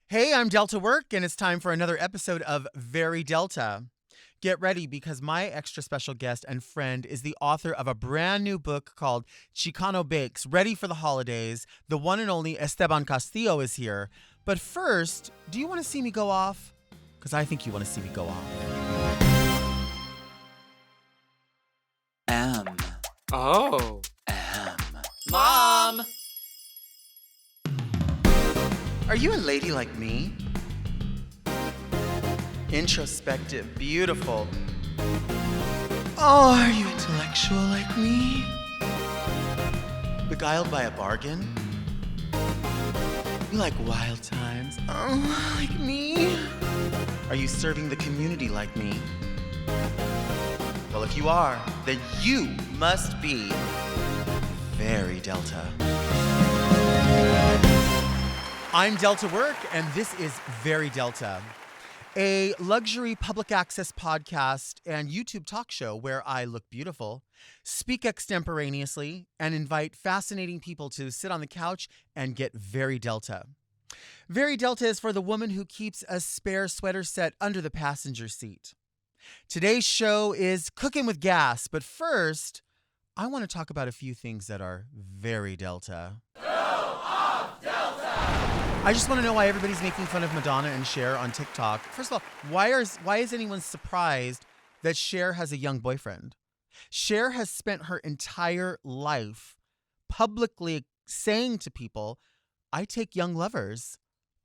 Hey, I'm Delta Work, and it's time for another episode of Very Delta. Get ready because my extra special guest and friend is the author of a brand new book called Chicano Bakes, ready for the holidays. The one and only Esteban Castillo is here. But first, do you want to see me go off? Because I think you want to see me go off. Oh. Mom! Are you a lady like me? Introspective, beautiful. Oh, are you intellectual like me? Beguiled by a bargain? You like wild times? Oh, like me? Are you serving the community like me? Well, if you are, then you must be very Delta. I'm Delta Work, and this is Very Delta, a luxury public access podcast and YouTube talk show where I look beautiful, speak extemporaneously, and invite fascinating people to sit on the couch and get very Delta. Very Delta is for the woman who keeps a spare sweater set under the passenger seat. Today's show is cooking with gas, but first, I want to talk about a few things that are very Delta. I just want to know why everybody's making fun of Madonna and Cher on TikTok. First of all, why is anyone surprised that Cher has a young boyfriend? Cher has spent her entire life publicly saying to people, I take young lovers.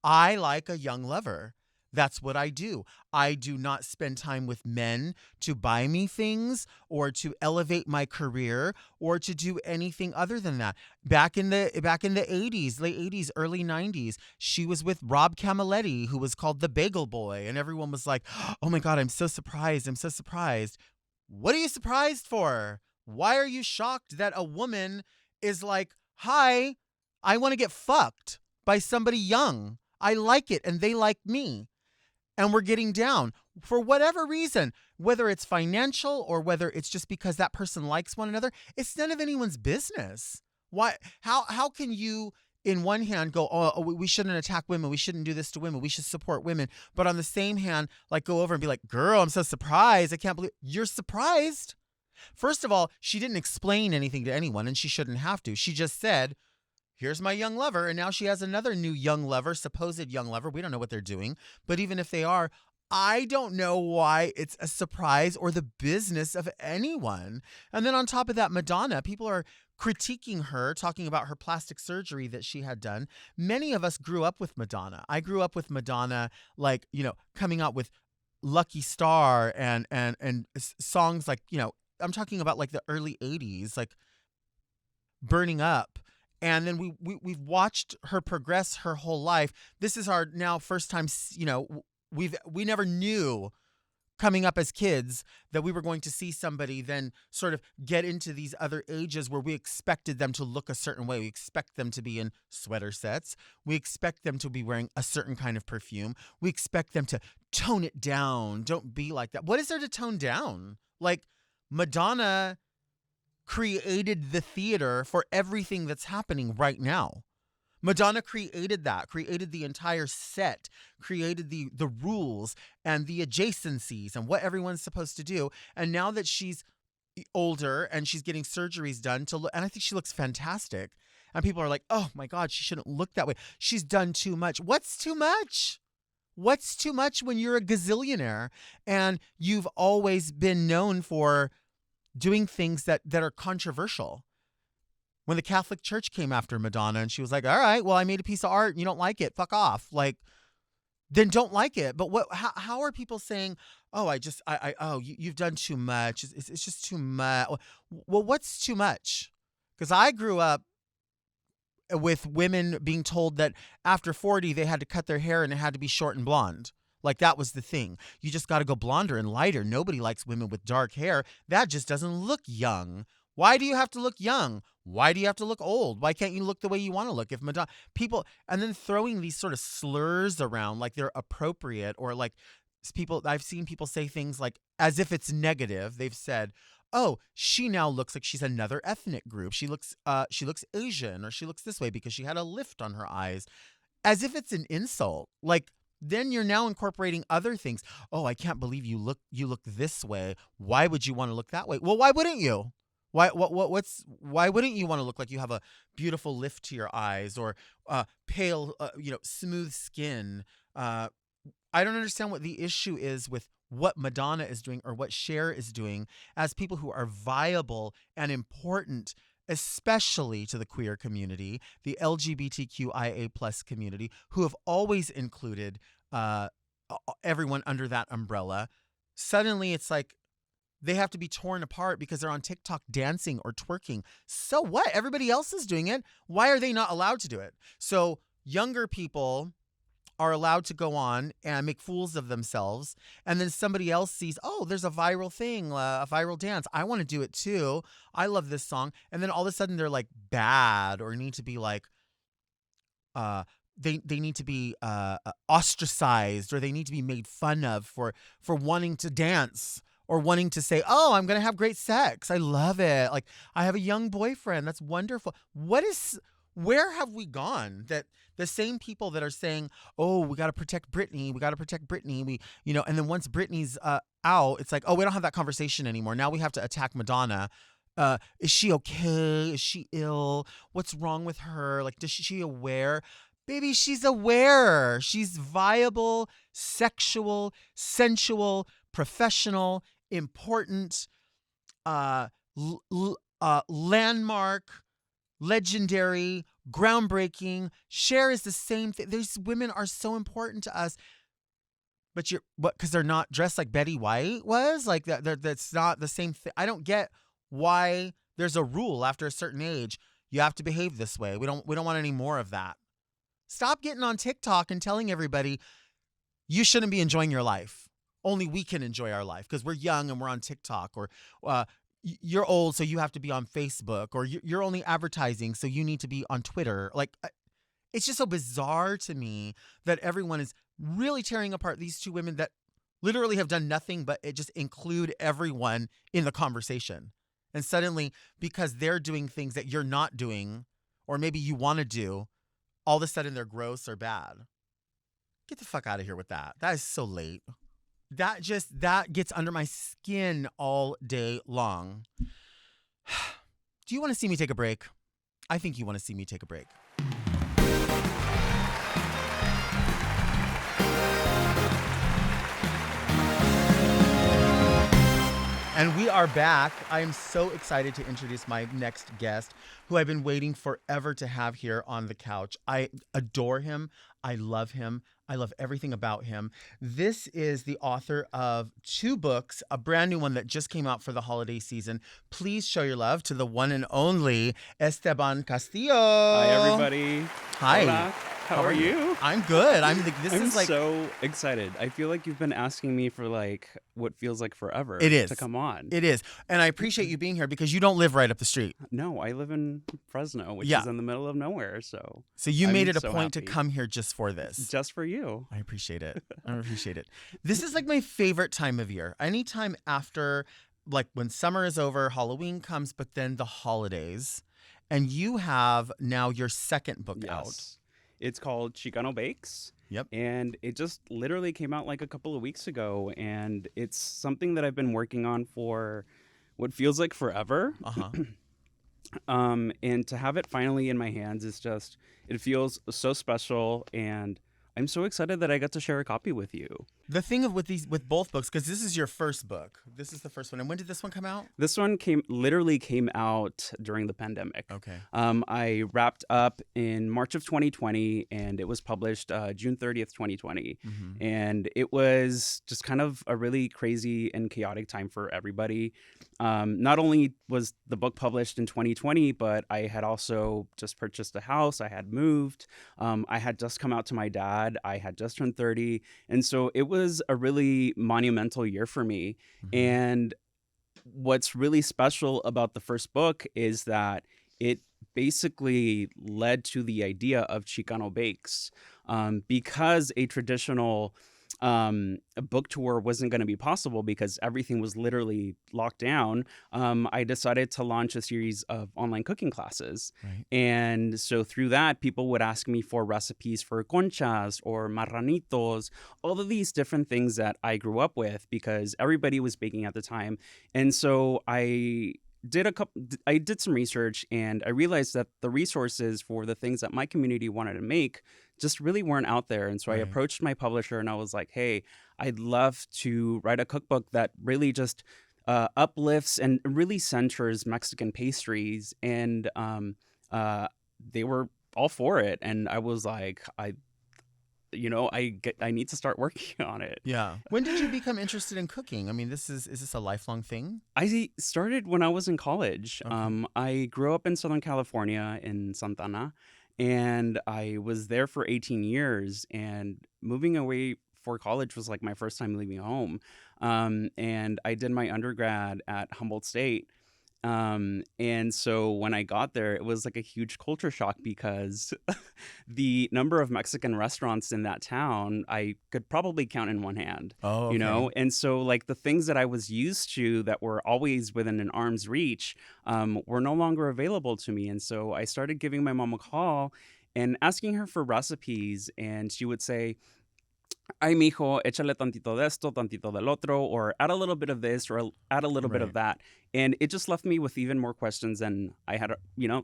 I like a young lover. That's what I do. I do not spend time with men to buy me things or to elevate my career or to do anything other than that. Back in the 80s, late 80s, early 90s, she was with Rob Camilletti, who was called the Bagel Boy, and everyone was like, "Oh my God, I'm so surprised. I'm so surprised." What are you surprised for? Why are you shocked that a woman is like, "Hi, I want to get fucked by somebody young. I like it and they like me." And we're getting down for whatever reason, whether it's financial or whether it's just because that person likes one another. It's none of anyone's business. Why? How can you, in one hand, go, oh, we shouldn't attack women. We shouldn't do this to women. We should support women. But on the same hand, like go over and be like, girl, I'm so surprised. I can't believe you're surprised. First of all, she didn't explain anything to anyone, and she shouldn't have to. She just said, here's my young lover, and now she has another new young lover, supposed young lover. We don't know what they're doing, but even if they are, I don't know why it's a surprise or the business of anyone. And then on top of that, Madonna, people are critiquing her, talking about her plastic surgery that she had done. Many of us grew up with Madonna. I grew up with Madonna, like, coming out with Lucky Star and songs like, I'm talking about like the early 80s, like Burning Up. And then we've watched her progress her whole life. This is our now first time, we never knew coming up as kids that we were going to see somebody then sort of get into these other ages where we expected them to look a certain way. We expect them to be in sweater sets. We expect them to be wearing a certain kind of perfume. We expect them to tone it down. Don't be like that. What is there to tone down? Like Madonna created the theater for everything that's happening right now. Madonna created that, created the entire set, created the rules and the adjacencies and what everyone's supposed to do. And now that she's older and she's getting surgeries done to look, and I think she looks fantastic. And people are like, oh my God, she shouldn't look that way. She's done too much. What's too much? What's too much when you're a gazillionaire and you've always been known for doing things that are controversial? When the Catholic Church came after Madonna and she was like, all right, well, I made a piece of art and you don't like it, fuck off. Like, then don't like it. But how are people saying, oh, you've done too much. It's just too much. Well, what's too much? Because I grew up with women being told that after 40, they had to cut their hair and it had to be short and blonde. Like that was the thing. You just got to go blonder and lighter. Nobody likes women with dark hair. That just doesn't look young. Why do you have to look young? Why do you have to look old? Why can't you look the way you want to look? If Madonna, people, and then throwing these sort of slurs around like they're appropriate, or like I've seen people say things like as if it's negative. They've said, oh, she now looks like she's another ethnic group. She looks Asian, or she looks this way because she had a lift on her eyes. as if it's an insult. Like, then you're now incorporating other things. Oh, I can't believe you look this way. Why would you want to look that way? Well, why wouldn't you? Why wouldn't you want to look like you have a beautiful lift to your eyes, or pale, smooth skin? I don't understand what the issue is with what Madonna is doing or what Cher is doing as people who are viable and important, especially to the queer community, the LGBTQIA plus community, who have always included everyone under that umbrella. Suddenly it's like they have to be torn apart because they're on TikTok dancing or twerking. So what? Everybody else is doing it. Why are they not allowed to do it? So younger people are allowed to go on and make fools of themselves, and then somebody else sees, oh, there's a viral thing, a viral dance. I want to do it too. I love this song. And then all of a sudden they're like bad, or need to be like, they need to be ostracized, or they need to be made fun of for wanting to dance, or wanting to say, oh, I'm going to have great sex. I love it. Like, I have a young boyfriend. That's wonderful. Where have we gone that the same people that are saying, oh, we got to protect Britney, and then once Britney's out, it's like, oh, we don't have that conversation anymore. Now we have to attack Madonna. Is she okay? Is she ill? What's wrong with her? Like, is she aware? Baby, she's aware. She's viable, sexual, sensual, professional, important, landmark, legendary, groundbreaking. Cher is the same thing. These women are so important to us. But because they're not dressed like Betty White was? Like, that's not the same thing. I don't get why there's a rule after a certain age. You have to behave this way. We don't want any more of that. Stop getting on TikTok and telling everybody you shouldn't be enjoying your life. Only we can enjoy our life because we're young and we're on TikTok, or you're old, so you have to be on Facebook, or you're only advertising, so you need to be on Twitter. Like, it's just so bizarre to me that everyone is really tearing apart these two women that literally have done nothing but just include everyone in the conversation. And suddenly, because they're doing things that you're not doing, or maybe you want to do, all of a sudden they're gross or bad. Get the fuck out of here with that. That is so late. That gets under my skin all day long. Do you want to see me take a break? I think you want to see me take a break. And we are back. I am so excited to introduce my next guest, who I've been waiting forever to have here on the couch. I adore him. I love him. I love everything about him. This is the author of 2 books, a brand new one that just came out for the holiday season. Please show your love to the one and only Esteban Castillo. Hi, everybody. Hi. Hola. How are you? I'm good. I'm so excited. I feel like you've been asking me for like what feels like forever. It is. To come on. It is. And I appreciate you being here because you don't live right up the street. No, I live in Fresno, which is in the middle of nowhere. So you made it a so point happy. to come here just for this. Just for you. I appreciate it. I appreciate it. This is like my favorite time of year. Anytime after, like, when summer is over, Halloween comes, but then the holidays. And you have now your second book out. It's called Chicano Bakes. Yep. And it just literally came out like a couple of weeks ago. And it's something that I've been working on for what feels like forever. And to have it finally in my hands is just, it feels so special. And I'm so excited that I got to share a copy with you. The thing with both books, because this is your first book. This is the first one. And when did this one come out? This one literally came out during the pandemic. Okay. I wrapped up in March of 2020, and it was published June 30th, 2020. Mm-hmm. And it was just kind of a really crazy and chaotic time for everybody. Not only was the book published in 2020, but I had also just purchased a house. I had moved. I had just come out to my dad. I had just turned 30. And so it was a really monumental year for me. Mm-hmm. And what's really special about the first book is that it basically led to the idea of Chicano Bakes, because a traditional a book tour wasn't going to be possible because everything was literally locked down, I decided to launch a series of online cooking classes. Right. And so through that, people would ask me for recipes for conchas or marranitos, all of these different things that I grew up with because everybody was baking at the time. And so I did some research and I realized that the resources for the things that my community wanted to make just really weren't out there. And so I Right. approached my publisher and I was like, hey, I'd love to write a cookbook that really just uplifts and really centers Mexican pastries. And they were all for it. And I was like, I need to start working on it. Yeah. When did you become interested in cooking? I mean, is this a lifelong thing? I started when I was in college. Okay. I grew up in Southern California in Santana, and I was there for 18 years. And moving away for college was like my first time leaving home. And I did my undergrad at Humboldt State. And so when I got there, it was like a huge culture shock because the number of Mexican restaurants in that town, I could probably count in one hand, Oh, okay. you know? And so like the things that I was used to that were always within an arm's reach, were no longer available to me. And so I started giving my mom a call and asking her for recipes. And she would say, ay, mijo, échale tantito de esto, tantito del otro, or add a little bit of this, or add a little bit Right. of that. And it just left me with even more questions than I had,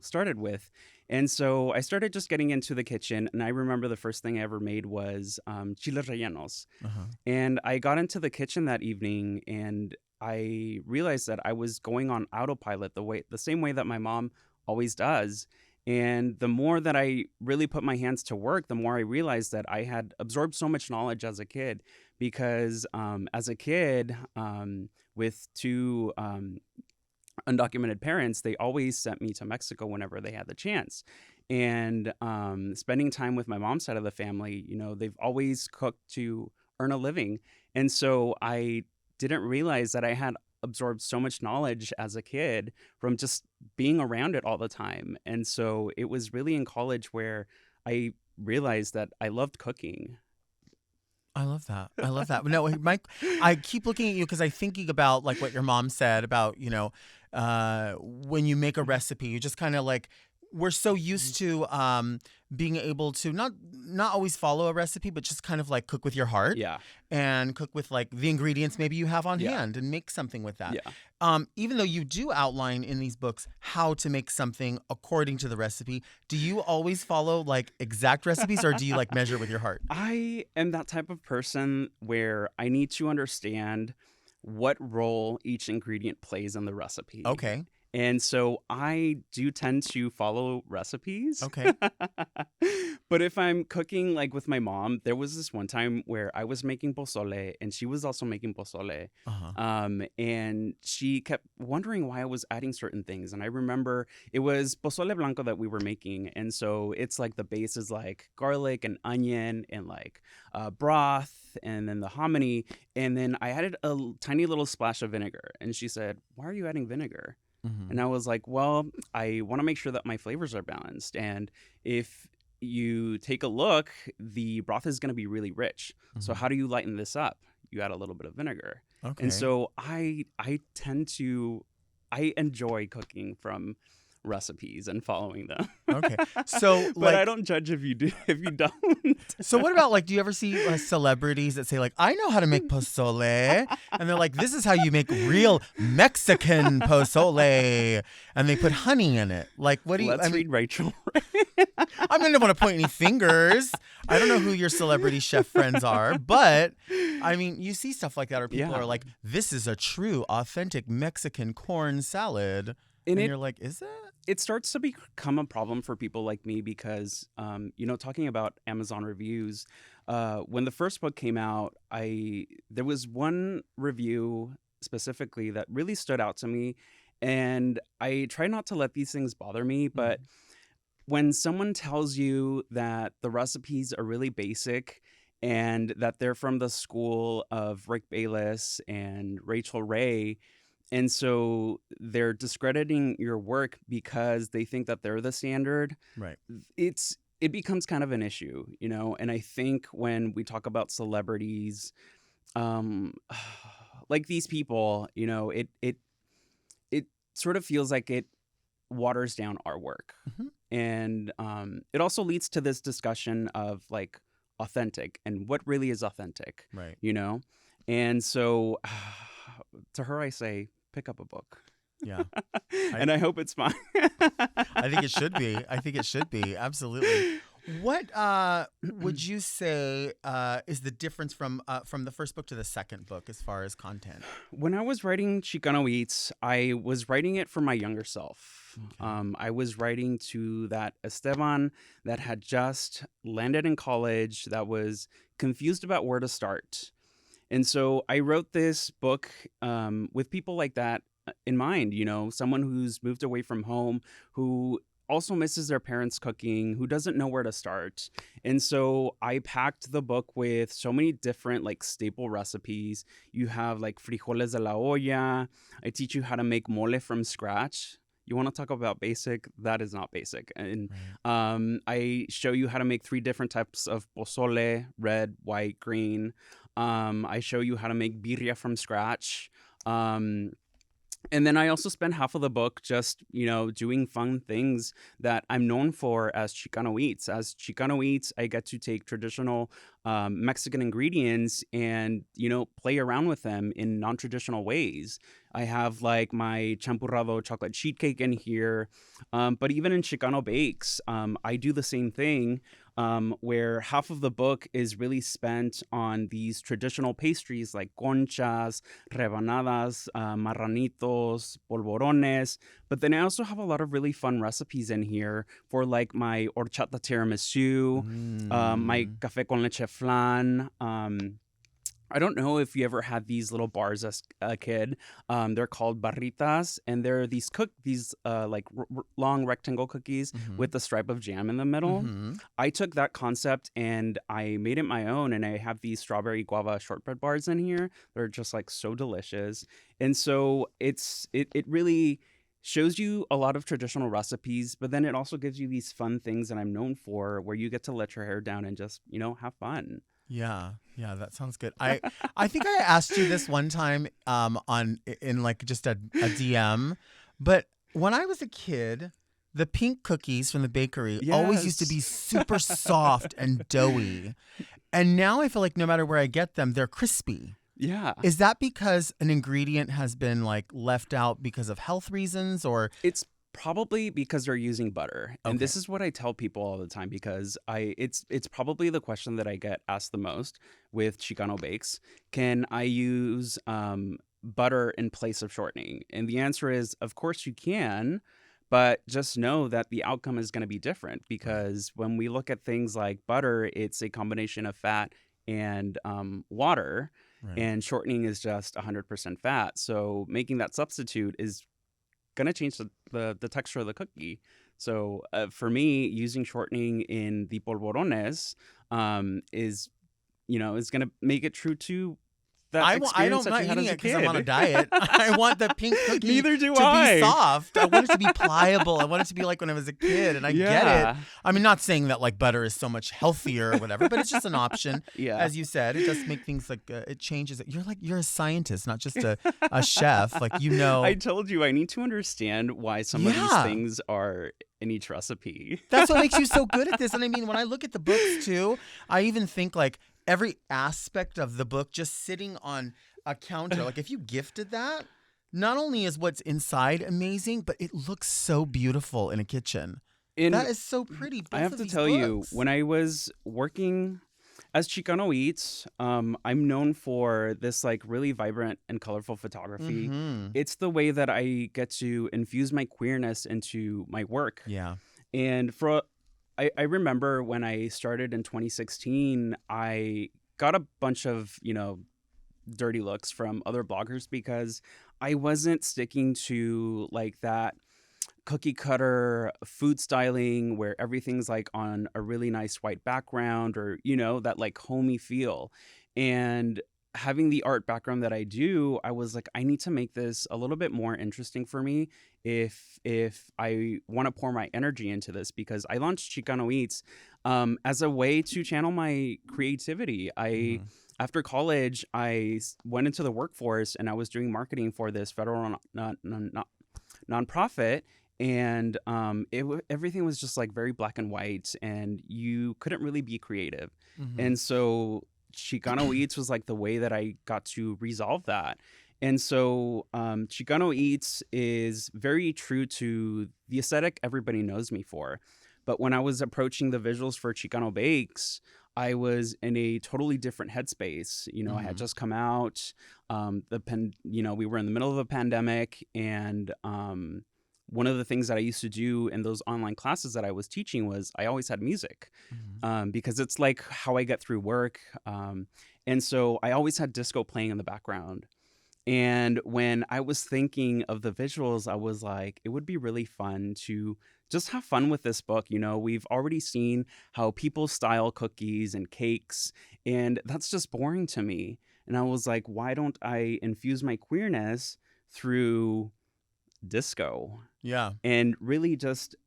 started with. And so I started just getting into the kitchen. And I remember the first thing I ever made was chiles rellenos. Uh-huh. And I got into the kitchen that evening and I realized that I was going on autopilot the same way that my mom always does. And the more that I really put my hands to work, the more I realized that I had absorbed so much knowledge as a kid. Because as a kid, with two undocumented parents, they always sent me to Mexico whenever they had the chance. And spending time with my mom's side of the family, they've always cooked to earn a living. And so I didn't realize that I had absorbed so much knowledge as a kid from just being around it all the time. And so it was really in college where I realized that I loved cooking. I love that. I love that. No, Mike, I keep looking at you because I'm thinking about like what your mom said about, when you make a recipe, you just kind of like, we're so used to being able to not always follow a recipe, but just kind of like cook with your heart. Yeah. And cook with like the ingredients maybe you have on Yeah. hand and make something with that. Yeah. Even though you do outline in these books how to make something according to the recipe, do you always follow like exact recipes or do you like measure with your heart? I am that type of person where I need to understand what role each ingredient plays in the recipe. Okay. And so I do tend to follow recipes. Okay. But if I'm cooking like with my mom, there was this one time where I was making pozole and she was also making pozole. Uh-huh. And she kept wondering why I was adding certain things. And I remember it was pozole blanco that we were making. And so it's like the base is like garlic and onion and like broth and then the hominy. And then I added a tiny little splash of vinegar. And she said, "Why are you adding vinegar?" Mm-hmm. And I was like, well, I want to make sure that my flavors are balanced. And if you take a look, the broth is going to be really rich. So how do you lighten this up? You add a little bit of vinegar. Okay. And so I enjoy cooking from recipes and following them. Okay. So But I don't judge if you don't. So what about like, do you ever see celebrities that say like, I know how to make pozole, and they're like, this is how you make real Mexican pozole, and they put honey in it. Like, what do you? Let's read Rachel. I mean, I don't want to point any fingers. I don't know who your celebrity chef friends are, but I mean, you see stuff like that, or people Yeah. are like, this is a true, authentic Mexican corn salad. And you're like, is it? It starts to become a problem for people like me because, talking about Amazon reviews, when the first book came out, there was one review specifically that really stood out to me. And I try not to let these things bother me, but when someone tells you that the recipes are really basic and that they're from the school of Rick Bayless and Rachel Ray, and so they're discrediting your work because they think that they're the standard. Right. It's it becomes kind of an issue, you know. And I think when we talk about celebrities, um, like these people, you know, it sort of feels like it waters down our work. Mhm. And it also leads to this discussion of like authentic and what really is authentic, Right. you know? And so to her, I say, pick up a book. Yeah. I And I hope it's fine. I think it should be. I think it should be. Absolutely. What would you say is the difference from the first book to the second book as far as content? When I was writing Chicano Eats, I was writing it for my younger self. Okay. I was writing to that Esteban that had just landed in college, that was confused about where to start. And so I wrote this book with people like that in mind, you know, someone who's moved away from home, who also misses their parents' cooking, who doesn't know where to start. And so I packed the book with so many different like staple recipes. You have like frijoles de la olla. I teach you how to make mole from scratch. You want to talk about basic? That is not basic. And Right. I show you how to make 3 different types of pozole: red, white, green. I show you how to make birria from scratch. Um, and then I also spend half of the book just, you know, doing fun things that I'm known for as Chicano Eats. As Chicano Eats, I get to take traditional Mexican ingredients and, you know, play around with them in non-traditional ways. I have like my champurrado chocolate sheet cake in here. But even in Chicano Bakes, I do the same thing. Where half of the book is really spent on these traditional pastries like conchas, rebanadas, marranitos, polvorones. But then I also have a lot of really fun recipes in here for like my horchata tiramisu, my Mm. café con leche flan. I don't know if you ever had these little bars as a kid. They're called barritas, and they're these like long rectangle cookies Mhm. with a stripe of jam in the middle. Mhm. I took that concept and I made it my own, and I have these strawberry guava shortbread bars in here. They're just like so delicious, and so it really shows you a lot of traditional recipes, but then it also gives you these fun things that I'm known for, where you get to let your hair down and just, you know, have fun. Yeah, yeah, that sounds good. I think I asked you this one time in like just a DM, but when I was a kid, the pink cookies from the bakery always used to Yes. be super soft and doughy. And now I feel like no matter where I get them, they're crispy. Yeah. Is that because an ingredient has been like left out because of health reasons or It's probably because they're using butter. And okay. this is what I tell people all the time, because it's probably the question that I get asked the most with Chicano Bakes. Can I use butter in place of shortening? And the answer is, of course you can, but just know that the outcome is going to be different, Right. because when we look at things like butter, it's a combination of fat and water. Right. And shortening is just 100% fat. So making that substitute is gonna change the texture of the cookie. So for me, using shortening in the polvorones is, you know, is gonna make it true to that experience I'm that not you had eating as it a because I'm on a kid. diet. I want the pink cookie Neither do to be I. soft. I want it to be pliable. I want it to be like when I was a kid, and I get it. Yeah. I mean, not saying that like butter is so much healthier or whatever, but it's just an option. Yeah. As you said, it does make things like it changes it. You're a scientist, not just a chef. Like you I know, told you I need to understand why some of these yeah. things are in each recipe. That's what makes you so good at this. And I mean, when I look at the books too, I even think like every aspect of the book just sitting on a counter. Like if you gifted that, not only is what's inside amazing, but it looks so beautiful in a kitchen. And That is so pretty. I Both have of to these tell you, books. when I was working as Chicano Eats, I'm known for this like really vibrant and colorful photography. Mm-hmm. It's the way that I get to infuse my queerness into my work. Yeah. And I remember when I started in 2016, I got a bunch of, you know, dirty looks from other bloggers because I wasn't sticking to like that cookie cutter food styling where everything's like on a really nice white background, or, you know, that like homey feel. And having the art background that I do, I was like, I need to make this a little bit more interesting for me if I want to pour my energy into this, because I launched Chicano Eats as a way to channel my creativity. After college, I went into the workforce and I was doing marketing for this federal nonprofit. And everything was just like very black and white, and you couldn't really be creative. And so Chicano Eats was like the way that I got to resolve that. And so Chicano Eats is very true to the aesthetic everybody knows me for. But when I was approaching the visuals for Chicano Bakes, I was in a totally different headspace. You know, I had just come out. We were in the middle of a pandemic, and one of the things that I used to do in those online classes that I was teaching was I always had music, because it's like how I get through work. And so I always had disco playing in the background. And when I was thinking of the visuals, I was like, it would be really fun to just have fun with this book. You know, we've already seen how people style cookies and cakes, and that's just boring to me. And I was like, why don't I infuse my queerness through disco? Yeah. And really just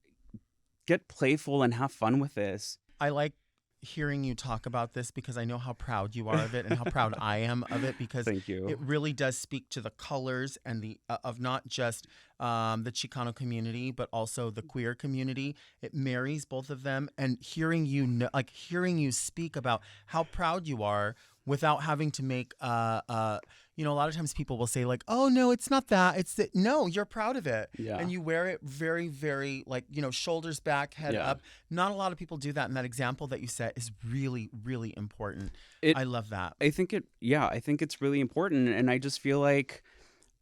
get playful and have fun with this. I like hearing you talk about this because I know how proud you are of it and how proud I am of it, because Thank you. it really does speak to the colors and the of not just the Chicano community, but also the queer community. It marries both of them, and hearing you speak about how proud you are without having to make a lot of times people will say like, oh no, it's not that, it's that. No, you're proud of it. Yeah. And you wear it very, very shoulders back, head up. Not a lot of people do that, and that example that you set is really, really important. I love that. I think it's really important, and I just feel like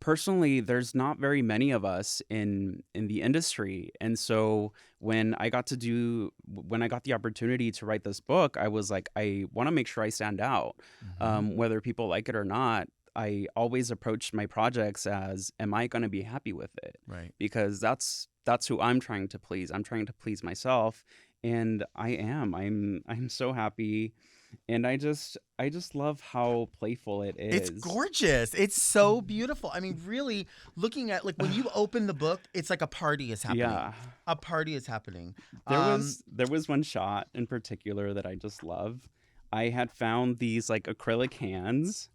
personally there's not very many of us in the industry. And so when I got the opportunity to write this book, I was like, I want to make sure I stand out, whether people like it or not. I always approached my projects as, am I going to be happy with it? Right. Because that's who I'm trying to please. I'm trying to please myself, and I am. I'm so happy, and I just love how playful it is. It's gorgeous. It's so beautiful. I mean, really, looking at when you open the book, it's like a party is happening. Yeah. A party is happening. There was one shot in particular that I just love. I had found these like acrylic hands,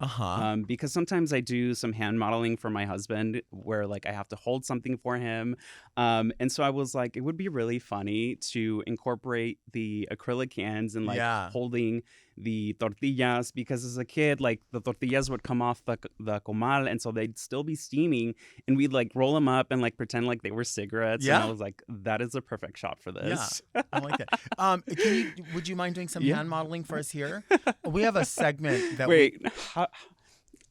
because sometimes I do some hand modeling for my husband where like I have to hold something for him. And so I was like, it would be really funny to incorporate the acrylic hands and holding the tortillas, because as a kid, like the tortillas would come off the comal, and so they'd still be steaming, and we'd like roll them up and like pretend like they were cigarettes. And I was like, that is a perfect shot for this. Yeah, I like that. Would you mind doing some hand modeling for us here? We have a segment that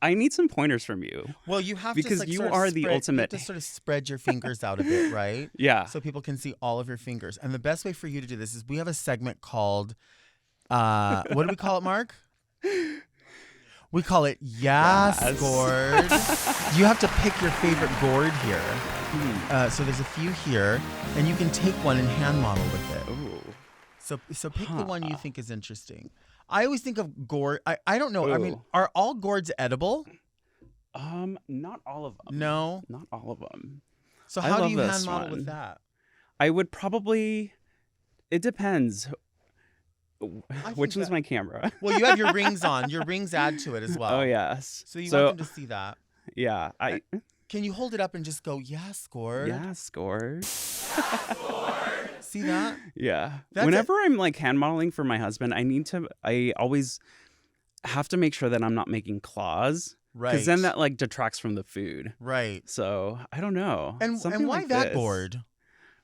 I need some pointers from you. Well, you have because to, you are the ultimate. You have to sort of spread your fingers out a bit, right? Yeah. So people can see all of your fingers. And the best way for you to do this is we have a segment called, what do we call it, Mark? We call it Yes. Gourd. You have to pick your favorite gourd here. So there's a few here, and you can take one and hand model with it. Ooh. So pick the one you think is interesting. I always think of gourd. I don't know. Ooh. I mean, are all gourds edible? Not all of them. No, not all of them. So how do you hand model with that? I would probably. It depends. Which is my camera? Well, you have your rings on. Your rings add to it as well. Oh yes. So you want them to see that. Yeah. Can you hold it up and just go, yes, gourd? Yes, gourd. See that? Yeah. Whenever I'm like hand modeling for my husband, I always have to make sure that I'm not making claws. Right. Because then that like detracts from the food. Right. So I don't know. And why like that gourd?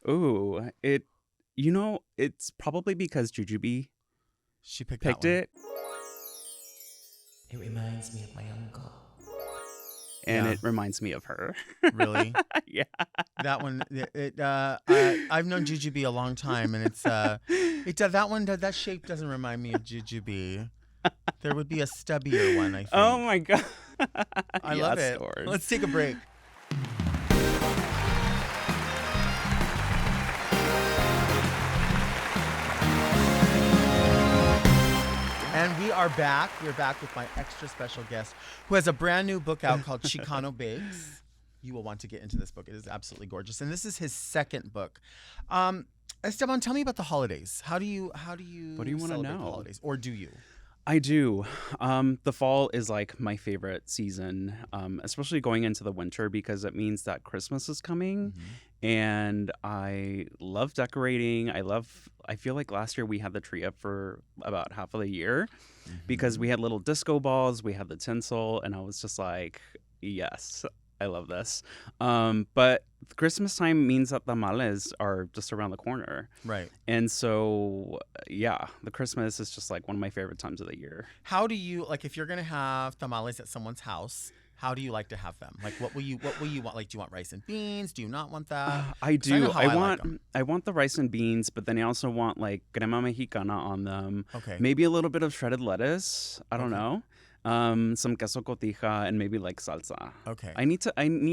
Ooh, it's probably because Jujubee. She picked it. It reminds me of my uncle. And it reminds me of her. Really? Yeah. That one. I've known Jujubee a long time, and it's that shape doesn't remind me of Jujubee. There would be a stubbier one, I think. Oh my god. I love it. Stores. Let's take a break. And we are back. We're back with my extra special guest who has a brand new book out called Chicano Bakes. You will want to get into this book. It is absolutely gorgeous. And this is his second book. Esteban, tell me about the holidays. How do you What do you want to celebrate the know? holidays, or do you? I do. The fall is like my favorite season, especially going into the winter because it means that Christmas is coming. Mhm. And I love decorating. I feel like last year we had the tree up for about half of the year because we Mhm. had little disco balls, we had the tinsel, and I was just like, yes, I love this. But Christmas time means that tamales are just around the corner. Right. And so, yeah, the Christmas is just like one of my favorite times of the year. How do you like if you're gonna have tamales at someone's house? How do you like to have them? Like, what will you want? Like, do you want rice and beans? Do you not want that? I 'Cause I know do. how I like 'em. I want the rice and beans, but then I also want like crema mexicana on them. Okay. Maybe a little bit of shredded lettuce. I don't Okay. know. Some queso cotija and maybe like salsa. Okay. I need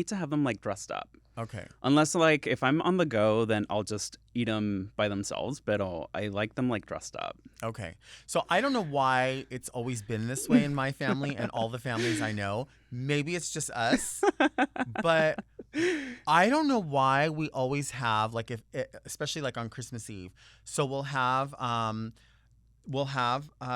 to have them like dressed up. Okay. Unless like if I'm on the go, then I'll just eat them by themselves. But I like them like dressed up. Okay. So I don't know why it's always been this way in my family and all the families I know. Maybe it's just us, but I don't know why we always have like especially like on Christmas Eve. So we'll have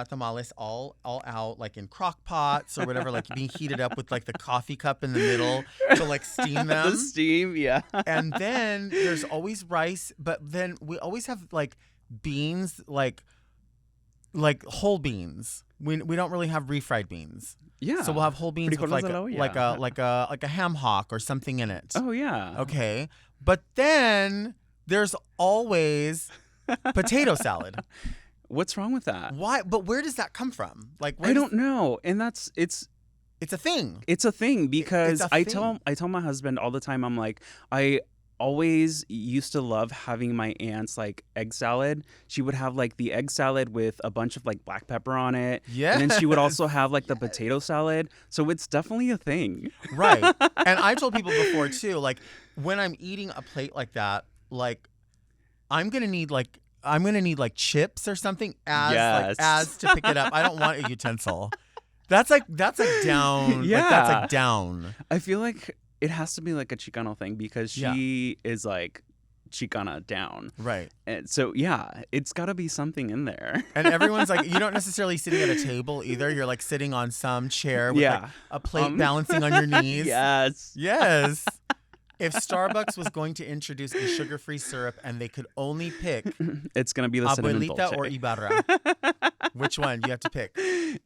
tamales all out like in crock pots or whatever, like being heated up with like the coffee cup in the middle to like steam them. The steam, yeah. And then there's always rice, but then we always have like beans, like whole beans. We don't really have refried beans. Yeah. So we'll have whole beans with Frijoles al olla. like a ham hock or something in it. Oh yeah. Okay. But then there's always potato salad. What's wrong with that? Why? But where does that come from? Like, I don't know. And it's a thing. It's a thing because a I thing. tell my husband all the time, I'm like, I always used to love having my aunt's like egg salad. She would have like the egg salad with a bunch of like black pepper on it. Yeah. And then she would also have like the potato salad. So it's definitely a thing. Right. And I told people before too, like when I'm eating a plate like that, like I'm gonna need like chips or something as to pick it up. I don't want a utensil. That's like down. Yeah. Like, that's like down. I feel like it has to be like a Chicano thing because she is like Chicana down. Right. And so yeah, it's got to be something in there. And everyone's like, you don't necessarily sitting at a table either. You're like sitting on some chair with like a plate balancing on your knees. Yes. Yes. If Starbucks was going to introduce a sugar-free syrup and they could only pick It's going to be the cinnamon Abuelita dolce. or Ibarra, which one? You have to pick.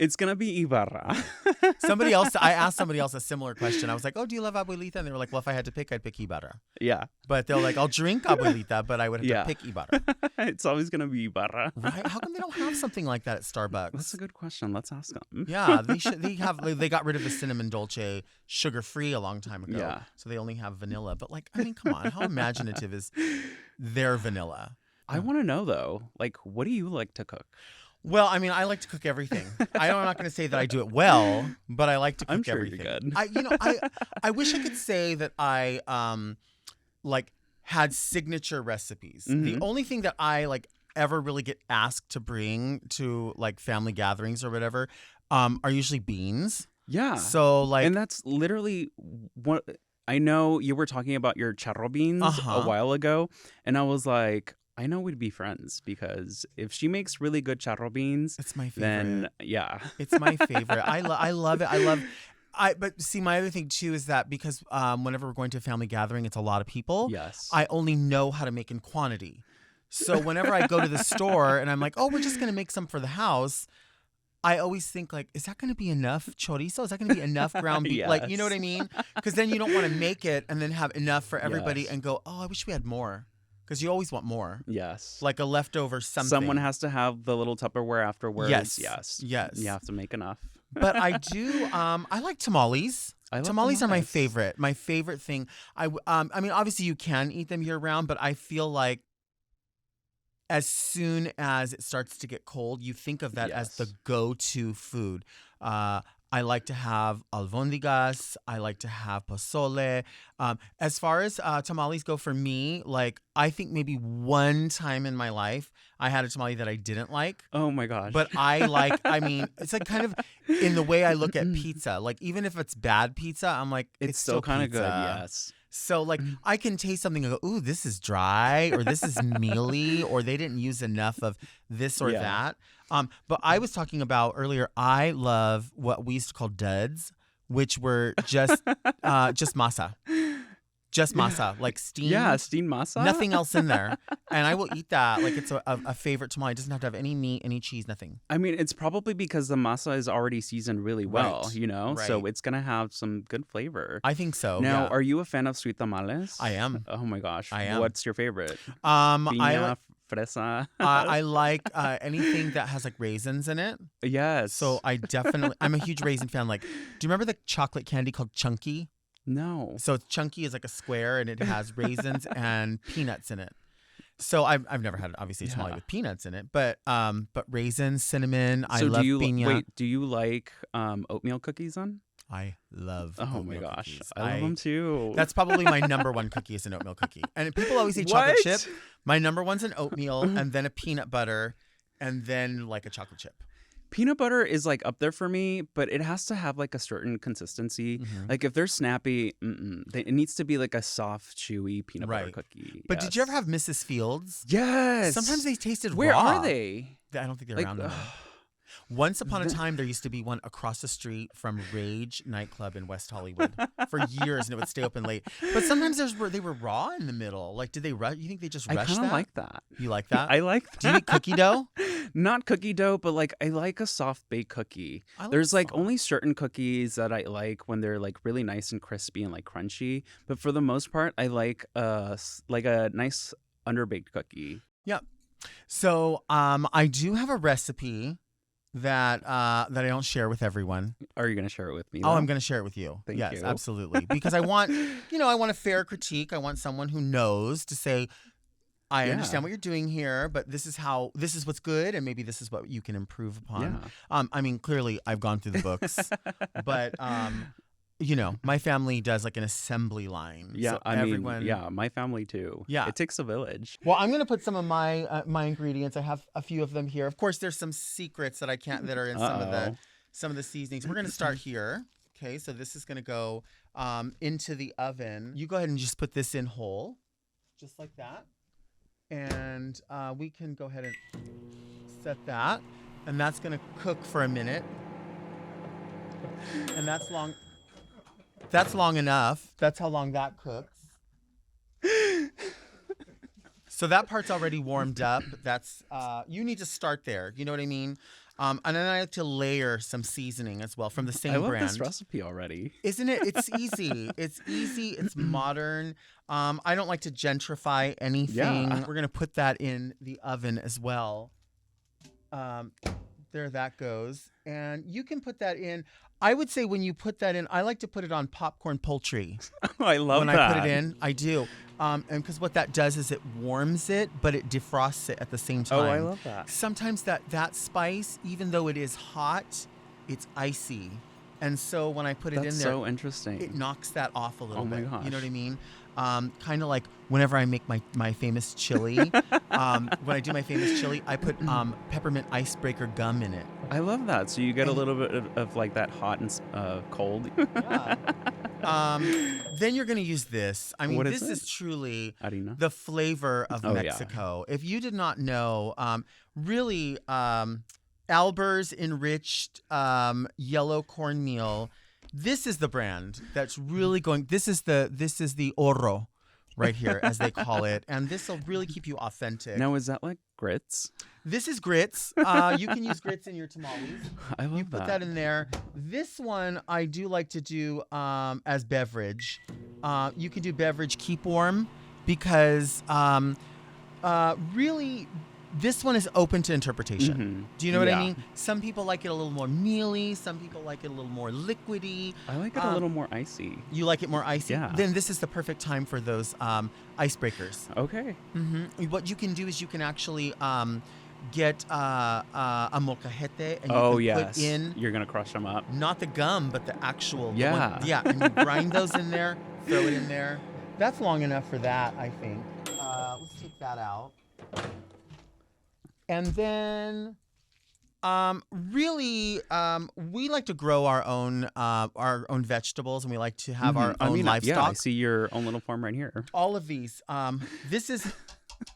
It's going to be Ibarra. I asked somebody else a similar question. I was like, oh, do you love Abuelita? And they were like, well, if I had to pick, I'd pick Ibarra. Yeah. But they're like, I'll drink Abuelita, but I would have Yeah. to pick Ibarra. It's always going to be Ibarra. Right? How come they don't have something like that at Starbucks? That's a good question. Let's ask them. Yeah, they should. They got rid of the cinnamon dolce sugar-free a long time ago. Yeah. So they only have vanilla. But like, I mean, come on, how imaginative is their vanilla? I want to know though, like, what do you like to cook? Well, I mean, I like to cook everything. I'm not going to say that I do it well, but I like to cook I'm sure everything. you're good. I wish I could say that I like had signature recipes. Mhm. The only thing that I like ever really get asked to bring to like family gatherings or whatever are usually beans. Yeah. So like, And that's literally what I know. You were talking about your charro beans a while ago, and I was like, I know we'd be friends because if she makes really good charro beans, it's my favorite. then yeah. It's my favorite. I love it. But see, my other thing too is that because whenever we're going to a family gathering, it's a lot of people. Yes. I only know how to make in quantity. So whenever I go to the store and I'm like, oh, we're just going to make some for the house, I always think like, is that going to be enough chorizo? Is that going to be enough ground beef? Like, you know what I mean? Because then you don't want to make it and then have enough for everybody Yes. and go, oh, I wish we had more. Because you always want more. Yes. Like a leftover something. Someone has to have the little Tupperware afterwards. Yes. Yes. Yes. You have to make enough. But I do. I like tamales. I love Tamales are my tamales. favorite. My favorite thing. I mean, obviously you can eat them year round, but I feel like as soon as it starts to get cold, you think of that as the Yes. go-to food. I like to have albondigas. I like to have pozole. As far as tamales go for me, like I think maybe one time in my life I had a tamale that I didn't like. Oh my gosh. But I mean, it's like kind of in the way I look at pizza. Like even if it's bad pizza, I'm like, it's still kind of good. pizza. Yes. So like I can taste something and go, ooh, this is dry or this is mealy or they didn't use enough of this or that. But I was talking about earlier, I love what we used to call duds, which were just masa. Just masa, like steamed. Yeah, steamed masa. Nothing else in there. And I will eat that. Like it's a favorite tamale. It doesn't have to have any meat, any cheese, nothing. I mean, it's probably because the masa is already seasoned really well, Right. you know? Right. So it's going to have some good flavor. I think so. Now, yeah. are you a fan of sweet tamales? I am. Oh my gosh. I am. What's your favorite? I Fresa? I like anything that has like raisins in it. Yes. So I'm a huge raisin fan. Like, do you remember the chocolate candy called Chunky? No. So Chunky is like a square and it has raisins and peanuts in it. So I've never had obviously a tamale with peanuts in it, but raisins, cinnamon. I love piña. Wait, do you like oatmeal cookies on? I love. Oh my oatmeal gosh, cookies. I love them too. That's probably my number one cookie is an oatmeal cookie. And people always say chocolate chip. My number one's an oatmeal and then a peanut butter and then like a chocolate chip. Peanut butter is like up there for me, but it has to have like a certain consistency. Mm-hmm. Like if they're snappy, it needs to be like a soft, chewy peanut butter cookie. But did you ever have Mrs. Fields? Yes. Sometimes they tasted Where raw. are they? I don't think they're Like, around anymore. Once upon a time, there used to be one across the street from Rage nightclub in West Hollywood for years, and it would stay open late. But sometimes they were raw in the middle. Like, did they rush? You think they just rushed that? I kind of like that. You like that? I like that. Do you eat cookie dough? Not cookie dough, but like I like a soft baked cookie. There's like only certain cookies that I like when they're like really nice and crispy and like crunchy. But for the most part, I like a nice underbaked cookie. Yeah. So I do have a recipe that I don't share with everyone. Are you going to share it with me? Oh, I'm going to share it with you. Thank you. you. Absolutely. Because I want a fair critique. I want someone who knows to say, I understand what you're doing here, but this is what's good, and maybe this is what you can improve upon. Yeah. I mean, clearly I've gone through the books, but my family does like an assembly line. Yeah, so everyone, my family too. Yeah. It takes a village. Well, I'm gonna put some of my ingredients. I have a few of them here. Of course, there's some secrets that that are in some of the seasonings. We're gonna start here. Okay, so this is gonna go into the oven. You go ahead and just put this in whole, just like that. And we can go ahead and set that. And that's going to cook for a minute. And that's long. That's long enough. That's how long that cooks. So that part's already warmed up. That's you need to start there. You know what I mean? And then I like to layer some seasoning as well from the same brand. I love this recipe already. Isn't it? It's easy. It's easy. It's modern. I don't like to gentrify anything. Yeah. We're going to put that in the oven as well. There that goes. And you can put that in. I would say when you put that in, I like to put it on popcorn poultry. Oh, I love when that. I put it in, I do. And because what that does is it warms it, but it defrosts it at the same time. Oh, I love that. Sometimes that spice, even though it is hot, it's icy. And so when I put it in there, that's so interesting. It knocks that off a little bit. Oh my gosh. You know what I mean? Kind of like whenever I make my famous chili. When I do my famous chili, I put peppermint icebreaker gum in it. I love that. So you get a little bit of like that hot and cold. Yeah. Then you're going to use this. I mean, this is truly Harina? the flavor of Mexico. Yeah. If you did not know, really, Alber's enriched yellow cornmeal. This is the brand that's really going. This is the oro, right here, as they call it, and this will really keep you authentic. Now, is that like grits? This is grits. You can use grits in your tamales. I love You put that in there. This one I do like to do as beverage. You can do beverage keep warm because really. This one is open to interpretation. Mm-hmm. Do you know what I mean? Some people like it a little more mealy. Some people like it a little more liquidy. I like it a little more icy. You like it more icy? Yeah. Then this is the perfect time for those icebreakers. Okay. Mm-hmm. What you can do is you can actually get a molcajete and you can put in... You're going to crush them up. Not the gum, but the actual... Yeah. And you grind those in there, throw it in there. That's long enough for that, I think. Let's take that out. And then Really, we like to grow our own vegetables, and we like to have our own livestock. Yeah, I see your own little farm right here. All of these. This is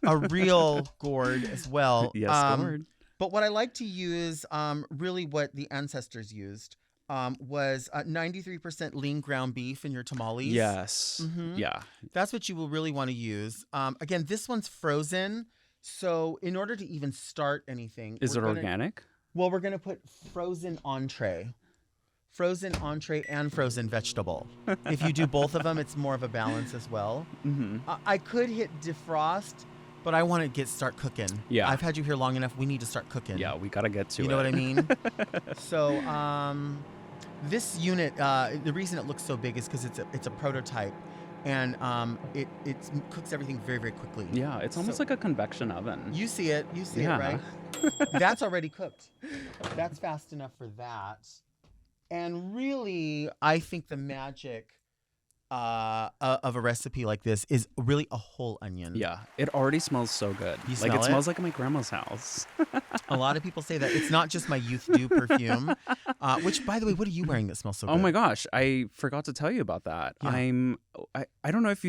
a real gourd as well. Yes, gourd. But what I like to use, really what the ancestors used, was 93% lean ground beef in your tamales. Yes. Mm-hmm. Yeah. That's what you will really want to use. Again, this one's frozen. So in order to even start anything. Is it organic? Well, we're going to put frozen entree and frozen vegetable. If you do both of them, it's more of a balance as well. Mm-hmm. I could hit defrost, but I want to start cooking. Yeah. I've had you here long enough. We need to start cooking. Yeah, we got to get to it. You know what I mean? So this unit, the reason it looks so big is because it's a prototype. And it cooks everything very, very quickly. Yeah, it's almost like a convection oven. You see it, right? That's already cooked. That's fast enough for that. And really, I think the magic of a recipe like this is really a whole onion. Yeah, it already smells so good. You like smell it it? Smells like my grandma's house. A lot of people say that it's not just my Youth Dew perfume. Which, by the way, what are you wearing that smells so good? Oh my gosh, I forgot to tell you about that. Yeah. I don't know if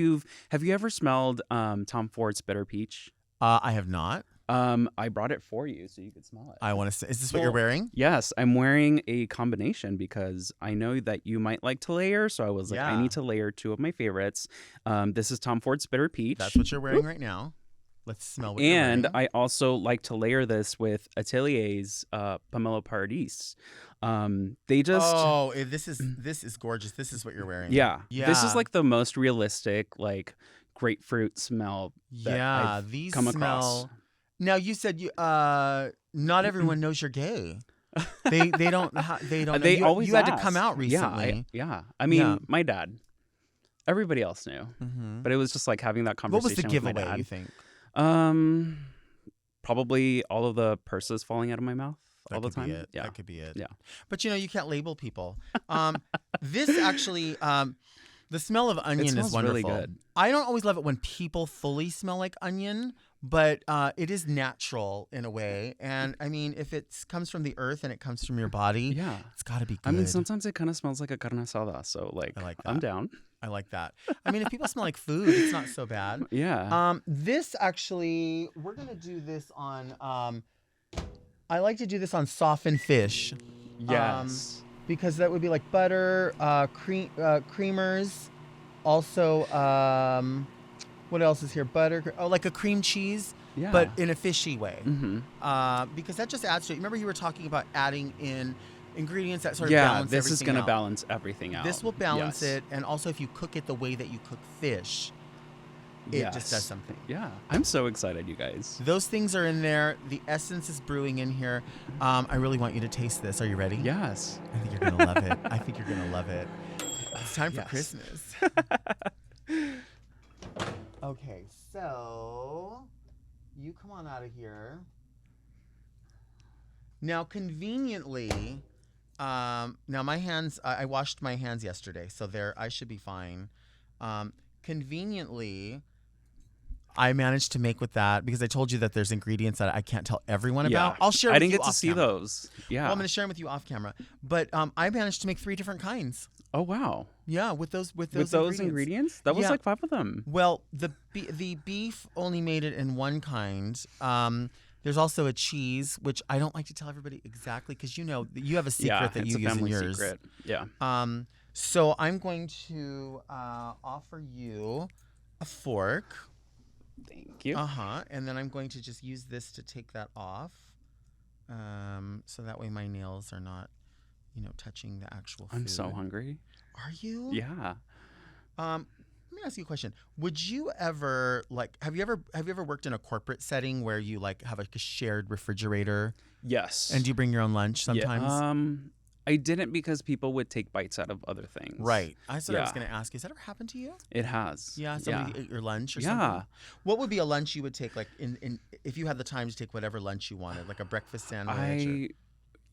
have you ever smelled Tom Ford's Bitter Peach? I have not. I brought it for you so you could smell it. I want to. Is this what you're wearing? Yes, I'm wearing a combination because I know that you might like to layer. So I was like, I need to layer two of my favorites. This is Tom Ford's Bitter Peach. That's what you're wearing right now. Let's smell what you're wearing. And I also like to layer this with Atelier's Pomelo Paradis. They just this is gorgeous. This is what you're wearing. Yeah. This is like the most realistic like grapefruit smell that I've these come smell across. Now you said not everyone knows you're gay. They don't They know. always you had to ask. come out recently. I mean, my dad. Everybody else knew, Mm-hmm. but it was just like having that What was conversation. the with my giveaway? dad. You think? Probably all of the purses falling out of my mouth all the That could time. be it. Yeah, That could be it. Yeah. But you can label people. This actually, the smell of onion is wonderful. Really good. I don't always love it when people fully smell like onion, but it is natural in a way. And I mean, if it comes from the earth and it comes from your body, it's got to be good. I mean, sometimes it kind of smells like a carne asada, so like, I like that. I'm down. I like that. I mean, if people smell like food, it's not so bad. Yeah. This actually, we're gonna do this on. I like to do this on softened fish. Yes. Because that would be like butter, creamers. Also, what else is here? Butter. Oh, like a cream cheese, but in a fishy way. Mm-hmm. Because that just adds to it. Remember, you were talking about adding in ingredients that sort of balance this is everything gonna out. balance everything out. This will balance it, and also if you cook it the way that you cook fish, it just does something. Yeah, I'm so excited, you guys. Those things are in there. The essence is brewing in here. I really want you to taste this. Are you ready? Yes. I think you're gonna love it. I think you're gonna love it. It's time for Christmas. Okay, so you come on out of here. Now, conveniently, now my hands, I washed my hands yesterday, so I should be fine. Conveniently, I managed to make with that because I told you that there's ingredients that I can't tell everyone about. I'll share. I didn't get to see those. Yeah. Well, I'm going to share them with you off camera. But I managed to make 3 different kinds. Oh wow. Yeah, with those ingredients. That was like 5 of them. Well, the beef only made it in one kind. There's also a cheese, which I don't like to tell everybody exactly because you have a secret that you use in yours. Secret. Yeah. So I'm going to offer you a fork. Thank you. And then I'm going to just use this to take that off. So that way my nails are not, touching the actual food. I'm so hungry. Are you? Yeah. Let me ask you a question. Would you ever have you ever worked in a corporate setting where you have a shared refrigerator? Yes. And do you bring your own lunch sometimes? Yeah. I didn't because people would take bites out of other things. Right. I was going to ask, has that ever happened to you? It has. Yeah, somebody ate your lunch or something? Yeah. What would be a lunch you would take, in if you had the time to take whatever lunch you wanted, like a breakfast sandwich?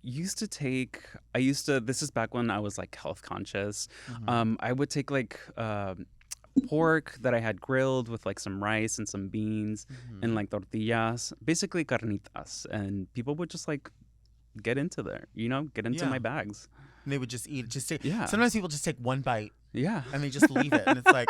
This is back when I was health conscious. Mm-hmm. I would take pork that I had grilled with some rice and some beans and tortillas, basically carnitas. And people would just get into there, get into Yeah. my bags. And they would just eat it. Just take. Yeah. Sometimes people just take one bite Yeah. and they just leave it, and it's like,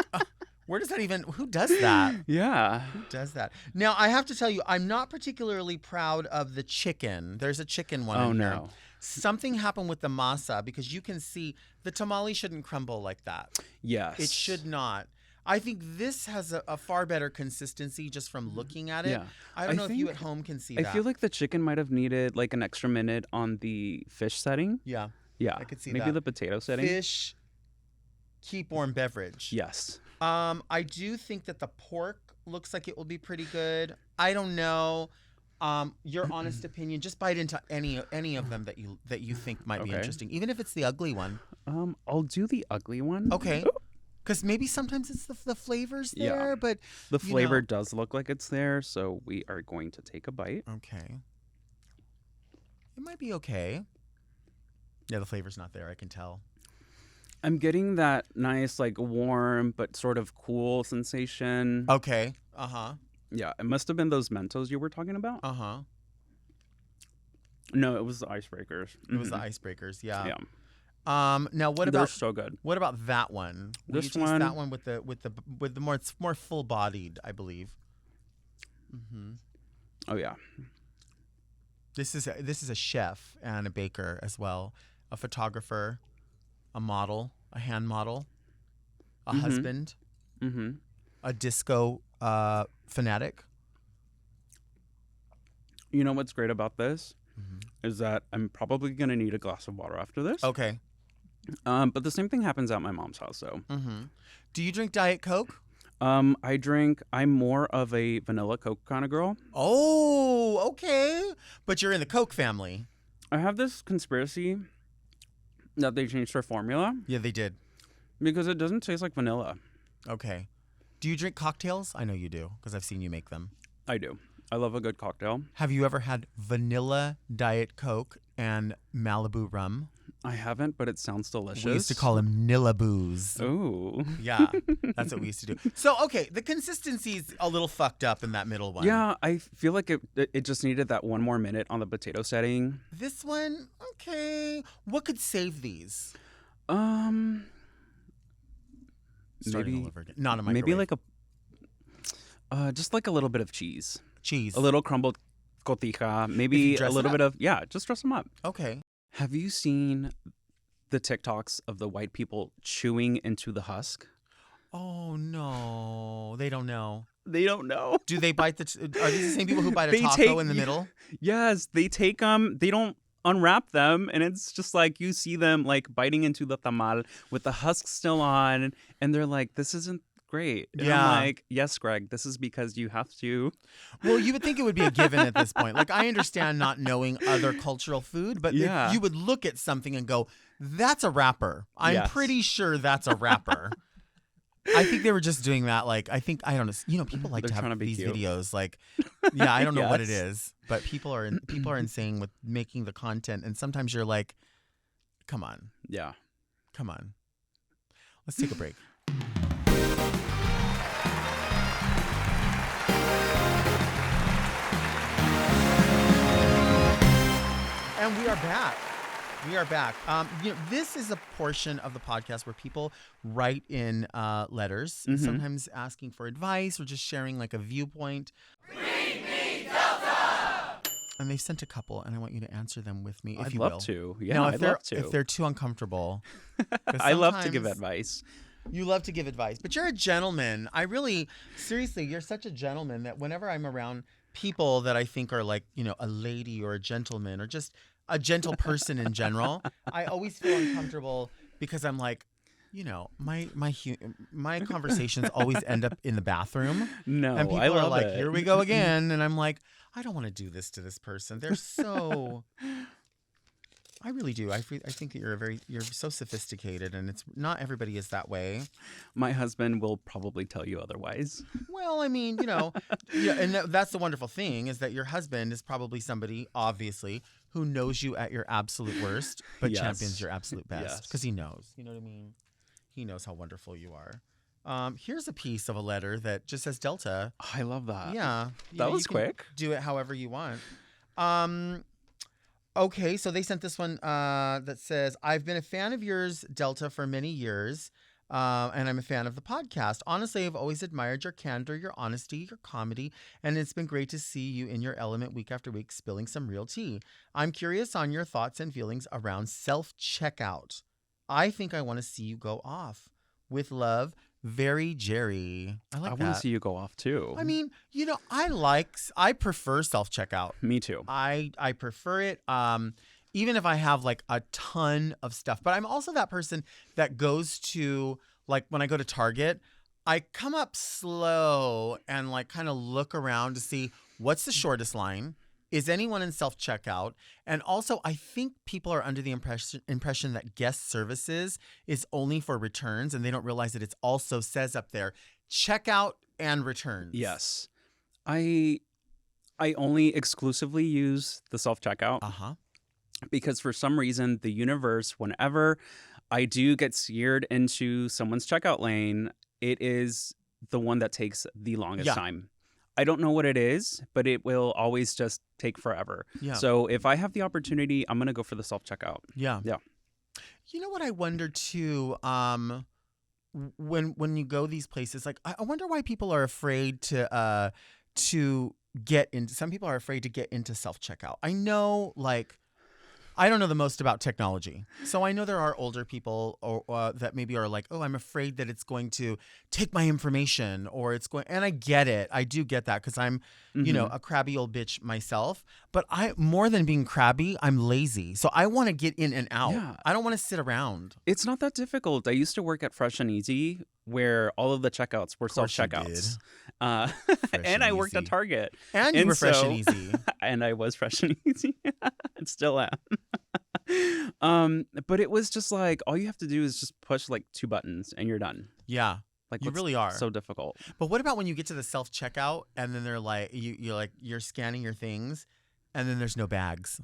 where does that even? Who does that? Yeah. Who does that? Now I have to tell you, I'm not particularly proud of the chicken. There's a chicken one. Oh in here. no. Something happened with the masa because you can see the tamale shouldn't crumble like that. Yes. It should not. I think this has a far better consistency just from looking at it. Yeah. I don't know if you think- at home can see I that. feel like the chicken might have needed like an extra minute on the fish setting. yeah, Yeah. I could see Maybe that. the potato setting. Fish, keep warm beverage. Yes. I do think that the pork looks like it will be pretty good. I don't know. Your honest opinion. Just bite into any of them that you think might be Okay. interesting, even if it's the ugly one. I'll do the ugly one. Okay. Because maybe sometimes it's the flavors Yeah. there, but The you flavor know. does look like it's there, so we are going to take a bite. Okay. It might be okay. Yeah, the flavor's not there. I can tell. I'm getting that nice, like warm but sort of cool sensation. Okay. Uh-huh. Yeah, it must have been those Mentos you were talking about. Uh-huh. No, it was the icebreakers. It was the Mhm. icebreakers, yeah. Yeah, Now what they're about so good. that one? Will This you taste one- that one with the more, it's more full bodied, I believe. Mm-hmm. Oh yeah, This is a chef and a baker as well, a photographer, a model, a hand model, a Mhm. husband, mm-hmm. a disco fanatic. You know what's great about this Mhm. is that I'm probably gonna need a glass of water after this. Okay. But the same thing happens at my mom's house. So, Mm-hmm. Do you drink Diet Coke? I'm more of a vanilla Coke kind of girl. Oh, okay. But you're in the Coke family. I have this conspiracy that they changed their formula Yeah, they did. because it doesn't taste like vanilla. Okay. Do you drink cocktails? I know you do because I've seen you make them. I do. I love a good cocktail. Have you ever had vanilla Diet Coke and Malibu rum? I haven't, but it sounds delicious. We used to call them Nillaboos. Ooh. Yeah, that's what we used to do. So, okay, the consistency's a little fucked up in that middle one. Yeah, I feel like it just needed that one more minute on the potato setting. This one, okay. What could save these? Starting Starting all over again. Not a microwave. maybe like just like a little bit of cheese, cheese. a little crumbled cotija, If maybe you a dress it little up. bit of just dress them up. Okay. Have you seen the TikToks of the white people chewing into the husk? Oh no, they don't know. They don't know. Do they bite are these the same people who bite a They taco take- in the middle? Yes, they take them. They don't unwrap them, and it's just like you see them like biting into the tamal with the husk still on, and they're like, "This isn't great." And Yeah. I'm like, "Yes, Greg, this is because you have to." Well, you would think it would be a given at this point. Like, I understand not knowing other cultural food, but Yeah. you would look at something and go, "That's a wrapper." I'm Yes. pretty sure that's a wrapper. I think they were just doing that. Like, I don't know. You know, people like They're to have trying to be these cute. videos. Like, yeah, I don't know what it Yes. is, but people are insane with making the content, and sometimes you're like, "Come on, Yeah. come on." Let's take a break. And we are back. We are back. This is a portion of the podcast where people write in letters, Mhm. sometimes asking for advice or just sharing like a viewpoint. And they've sent a couple, and I want you to answer them with me, if I'd you love will. to. Yeah, Now, I'd love to. if they're too uncomfortable, 'cause I love to give sometimes- advice. You love to give advice, but you're a gentleman. Seriously, you're such a gentleman that whenever I'm around people that I think are like, a lady or a gentleman or just a gentle person in general, I always feel uncomfortable because I'm like, my conversations always end up in the bathroom. No, And people I are love like, it. "Here we go again." And I'm like, I don't want to do this to this person. They're so I really do. I think that you're so sophisticated, and it's not everybody is that way. My husband will probably tell you otherwise. Well, I mean, and that's the wonderful thing is that your husband is probably somebody, obviously, who knows you at your absolute worst, but Yes. champions your absolute best Yes. because he knows. You know what I mean? He knows how wonderful you are. Here's a piece of a letter that just says Delta. I love that. Yeah, That was you can quick. Do it however you want. Okay, so they sent this one that says, I've been a fan of yours, Delta, for many years, and I'm a fan of the podcast. Honestly, I've always admired your candor, your honesty, your comedy, and it's been great to see you in your element week after week, spilling some real tea. I'm curious on your thoughts and feelings around self-checkout. I think I want to see you go off. With love, very Jerry. I like I that. want to see you go off too. I mean, I prefer self-checkout. Me too. I prefer it. Even if I have like a ton of stuff, but I'm also that person that goes to, like, when I go to Target, I come up slow and like kind of look around to see what's the shortest line. Is anyone in self-checkout? And also, I think people are under the impression that guest services is only for returns, and they don't realize that it also says up there, checkout and returns. Yes. I only exclusively use the self-checkout because for some reason, the universe, whenever I do get steered into someone's checkout lane, it is the one that takes the longest time. I don't know what it is, but it will always just take forever. Yeah. So if I have the opportunity, I'm going to go for the self-checkout. Yeah. Yeah. You know what I wonder too, when you go these places, like I wonder why people are afraid to get into, some people are afraid to get into self-checkout. I know, like, I don't know the most about technology. So I know there are older people or that maybe are like, oh, I'm afraid that it's going to take my information or it's going, and I get it. I do get that because I'm, you know, a crabby old bitch myself. But more than being crabby, I'm lazy. So I want to get in and out. Yeah. I don't want to sit around. It's not that difficult. I used to work at Fresh and Easy where all of the checkouts were course you self-checkouts. and And I worked at Easy. Target. And you were fresh so- and easy. And I was Fresh and Easy. And still am. But it was just like, all you have to do is just push like 2 buttons and you're done. Yeah. Like, You what's really are. so difficult. But what about when you get to the self-checkout and then they're like, you're scanning your things and then there's no bags?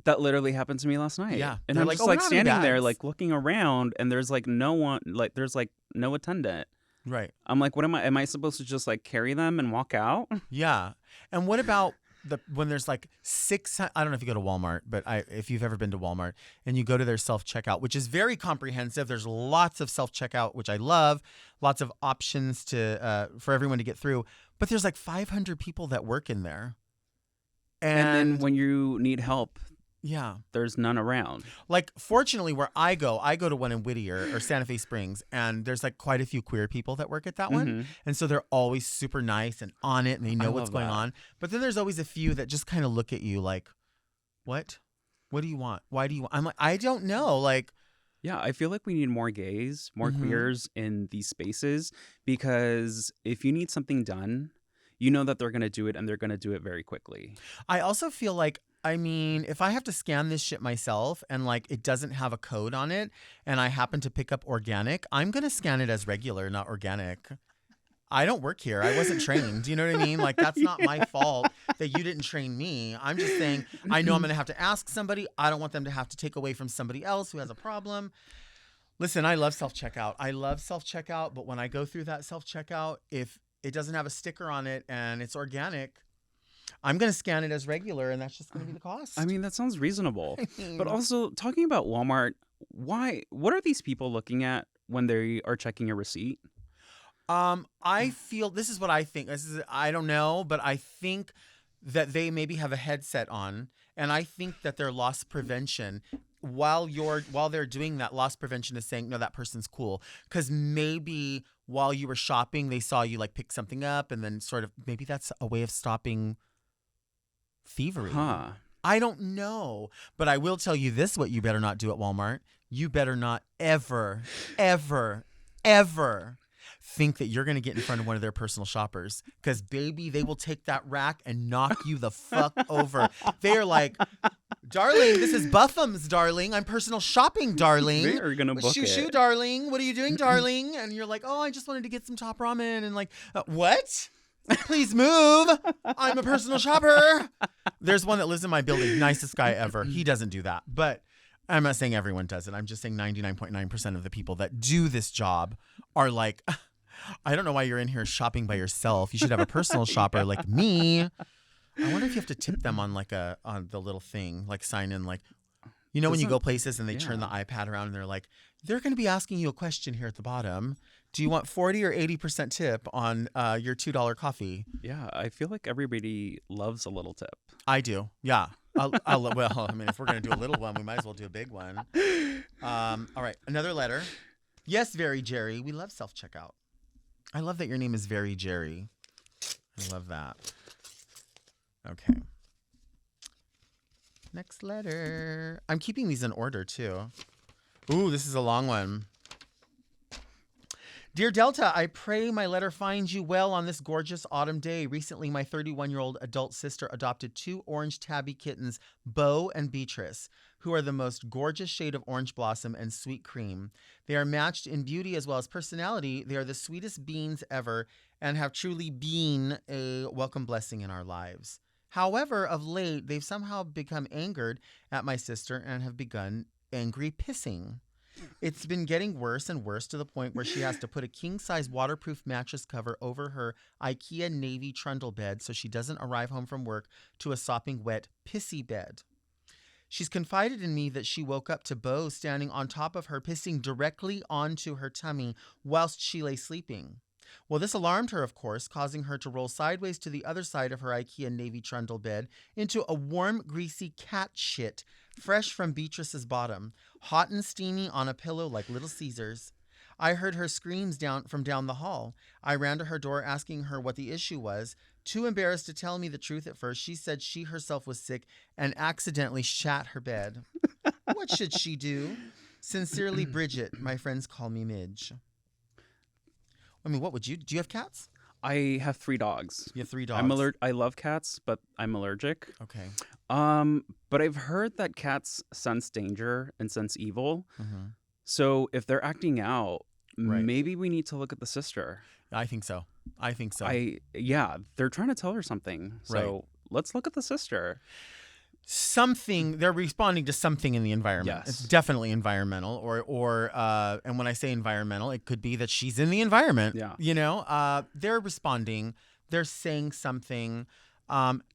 That literally happened to me last night. Yeah. And They're I'm like, just "Oh, we like don't have any standing there, bags." like looking around, and there's like no one, like there's like no attendant. Right. I'm like, what am I supposed to just like carry them and walk out? Yeah. And what about when there's like I don't know if you go to Walmart, but if you've ever been to Walmart and you go to their self-checkout, which is very comprehensive. There's lots of self-checkout, which I love, lots of options for everyone to get through. But there's like 500 people that work in there. And then when you need help, yeah, there's none around. like fortunately where I go to one in Whittier or Santa Fe Springs, and there's like quite a few queer people that work at that one. And so they're always super nice and on it and they know what's love going that. on. But then there's always a few that just kind of look at you like, what? What do you want? Why do you want? I'm like, I don't know. Like, Yeah, I feel like we need more gays, more queers in these spaces, because if you need something done, you know that they're going to do it and they're going to do it very quickly. I also feel like, I mean, if I have to scan this shit myself and like it doesn't have a code on it and I happen to pick up organic, I'm going to scan it as regular, not organic. I don't work here. I wasn't trained. Do you know what I mean? Like, that's not my fault that you didn't train me. I'm just saying, I know I'm going to have to ask somebody. I don't want them to have to take away from somebody else who has a problem. Listen, I love self-checkout. But when I go through that self-checkout, if it doesn't have a sticker on it and it's organic, I'm going to scan it as regular, and that's just going to be the cost. I mean, that sounds reasonable. But also, talking about Walmart, what are these people looking at when they are checking your receipt? I feel, this is what I think. I don't know, but I think that they maybe have a headset on, and I think that their loss prevention, while they're doing that, loss prevention is saying, no, that person's cool. Because maybe while you were shopping, they saw you like pick something up, and then sort of, maybe that's a way of stopping thievery. Huh. I don't know. But I will tell you this, what you better not do at Walmart. You better not ever, ever, ever think that you're going to get in front of one of their personal shoppers, because baby, they will take that rack and knock you the fuck over. They are like, darling, this is Buffum's, darling. I'm personal shopping, darling. They are gonna book Shoo, it. darling. What are you doing, darling? And you're like, oh, I just wanted to get some top ramen. And like, what? Please move. I'm a personal shopper. There's one that lives in my building. Nicest guy ever. He doesn't do that. But I'm not saying everyone does it. I'm just saying 99.9% of the people that do this job are like, I don't know why you're in here shopping by yourself. You should have a personal shopper like me. I wonder if you have to tip them on on the little thing, like sign in, like, when you Doesn't go places and they turn the yeah. iPad around and they're like, they're going to be asking you a question here at the bottom. Do you want 40 or 80% tip on your $2 coffee? Yeah, I feel like everybody loves a little tip. I do. Yeah. Well, I mean, if we're going to do a little one, we might as well do a big one. All right. Another letter. Yes, Very Jerry. We love self-checkout. I love that your name is Very Jerry. I love that. Okay. Next letter. I'm keeping these in order, too. Ooh, this is a long one. Dear Delta, I pray my letter finds you well on this gorgeous autumn day. Recently, my 31-year-old adult sister adopted 2 orange tabby kittens, Bo and Beatrice, who are the most gorgeous shade of orange blossom and sweet cream. They are matched in beauty as well as personality. They are the sweetest beings ever and have truly been a welcome blessing in our lives. However, of late, they've somehow become angered at my sister and have begun angry pissing. It's been getting worse and worse to the point where she has to put a king-size waterproof mattress cover over her IKEA navy trundle bed so she doesn't arrive home from work to a sopping wet, pissy bed. She's confided in me that she woke up to Bo standing on top of her, pissing directly onto her tummy whilst she lay sleeping. Well, this alarmed her, of course, causing her to roll sideways to the other side of her IKEA navy trundle bed into a warm, greasy cat shit fresh from Beatrice's bottom, hot and steamy on a pillow like Little Caesars. I heard her screams from down the hall. I ran to her door asking her what the issue was. Too embarrassed to tell me the truth at first, she said she herself was sick and accidentally shat her bed. What should she do? Sincerely, Bridget. My friends call me Midge. I mean, what would you do? You have cats? I have 3 dogs. You have 3 dogs. I love cats, but I'm allergic. Okay. But I've heard that cats sense danger and sense evil. Mm-hmm. So if they're acting out, Right. maybe we need to look at the sister. I think so. Yeah, they're trying to tell her something. So let's look at the sister. They're responding to something in the environment. Yes. It's definitely environmental, and when I say environmental, it could be that she's in the environment. Yeah. They're responding. They're saying something.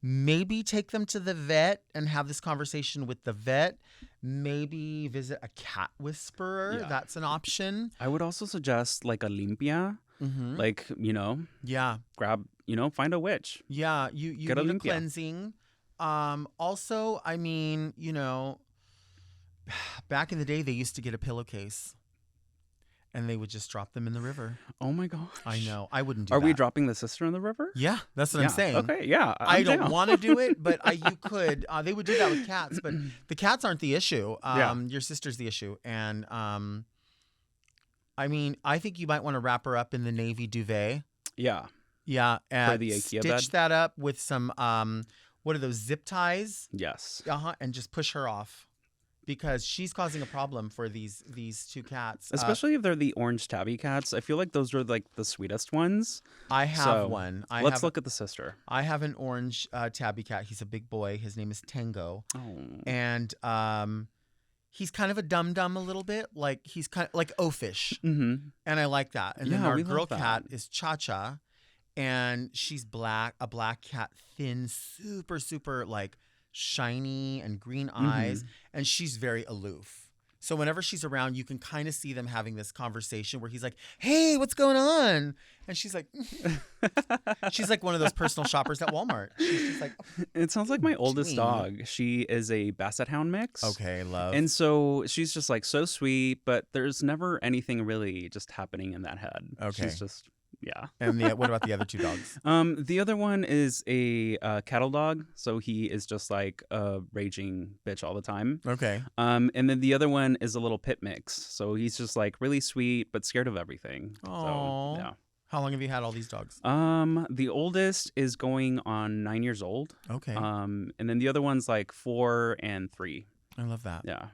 Maybe take them to the vet and have this conversation with the vet. Maybe visit a cat whisperer. Yeah. That's an option. I would also suggest like a limpia. Mm-hmm. Like, Yeah. grab, find a witch. Yeah. You Get a need a limpia. cleansing. Also, I mean, back in the day, they used to get a pillowcase and they would just drop them in the river. Oh my gosh. I know. I wouldn't do Are that. we dropping the sister in the river? Yeah, that's what I'm saying. Okay, yeah. I I'm don't down. want to do it, but you could. They would do that with cats, but the cats aren't the issue. Yeah. Your sister's the issue. And I mean, I think you might want to wrap her up in the navy duvet. Yeah. Yeah. And the IKEA stitch bed? that up with some, what are those, zip ties? Yes. And just push her off because she's causing a problem for these 2 cats. Especially if they're the orange tabby cats. I feel like those are like the sweetest ones. I have one. Let's look at the sister. I have an orange tabby cat. He's a big boy. His name is Tango. Oh. And he's kind of a dum-dum a little bit. Like he's kind of like oafish. Mm-hmm. And I like that. And then Yeah, our we girl love that. cat is Cha-Cha. And she's a black cat, thin, super, super like shiny and green eyes. And she's very aloof. So whenever she's around, you can kind of see them having this conversation where he's like, hey, what's going on? And she's like, she's like one of those personal shoppers at Walmart. She's just like, It sounds like my oldest doing? dog. She is a Basset Hound mix. okay, love. And so she's just like so sweet, but there's never anything really just happening in that head. Okay. She's just, yeah. And what about the other 2 dogs? The other one is a cattle dog. So he is just like a raging bitch all the time. Okay. And then the other one is a little pit mix. So he's just like really sweet, but scared of everything. Aww. So, yeah. How long have you had all these dogs? The oldest is going on 9 years old. Okay. And then the other one's like 4 and 3. I love that. Yeah.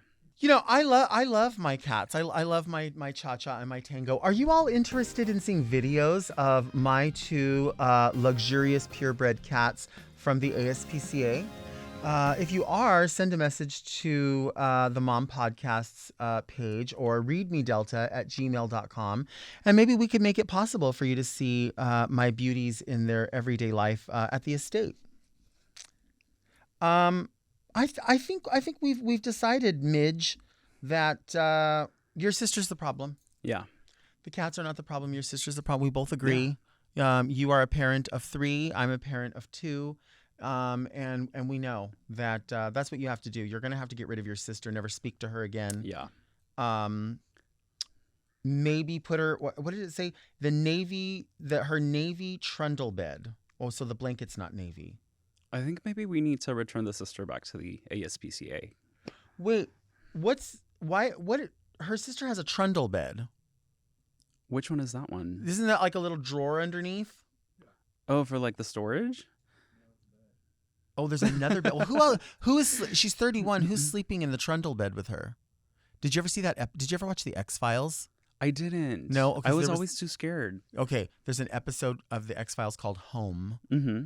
I love my cats. I love my Cha-Cha and my Tango. Are you all interested in seeing videos of my 2 luxurious purebred cats from the ASPCA? If you are, send a message to the Mom Podcasts page or readmedelta@gmail.com. And maybe we could make it possible for you to see my beauties in their everyday life at the estate. I think we've decided, Midge, that your sister's the problem. Yeah. The cats are not the problem. Your sister's the problem. We both agree. You are a parent of 3. I'm a parent of 2. And we know that that's what you have to do. You're going to have to get rid of your sister, never speak to her again. Yeah. Maybe put her, what did it say? Her navy trundle bed. Oh, so the blanket's not navy. I think maybe we need to return the sister back to the ASPCA. Wait, her sister has a trundle bed. Which one is that one? Isn't that like a little drawer underneath? Oh, for like the storage? Oh, there's another bed. Well, she's 31. Who's sleeping in the trundle bed with her? Did you ever see that? Did you ever watch the X-Files? I didn't. No, I was always too scared. Okay, there's an episode of the X-Files called Home,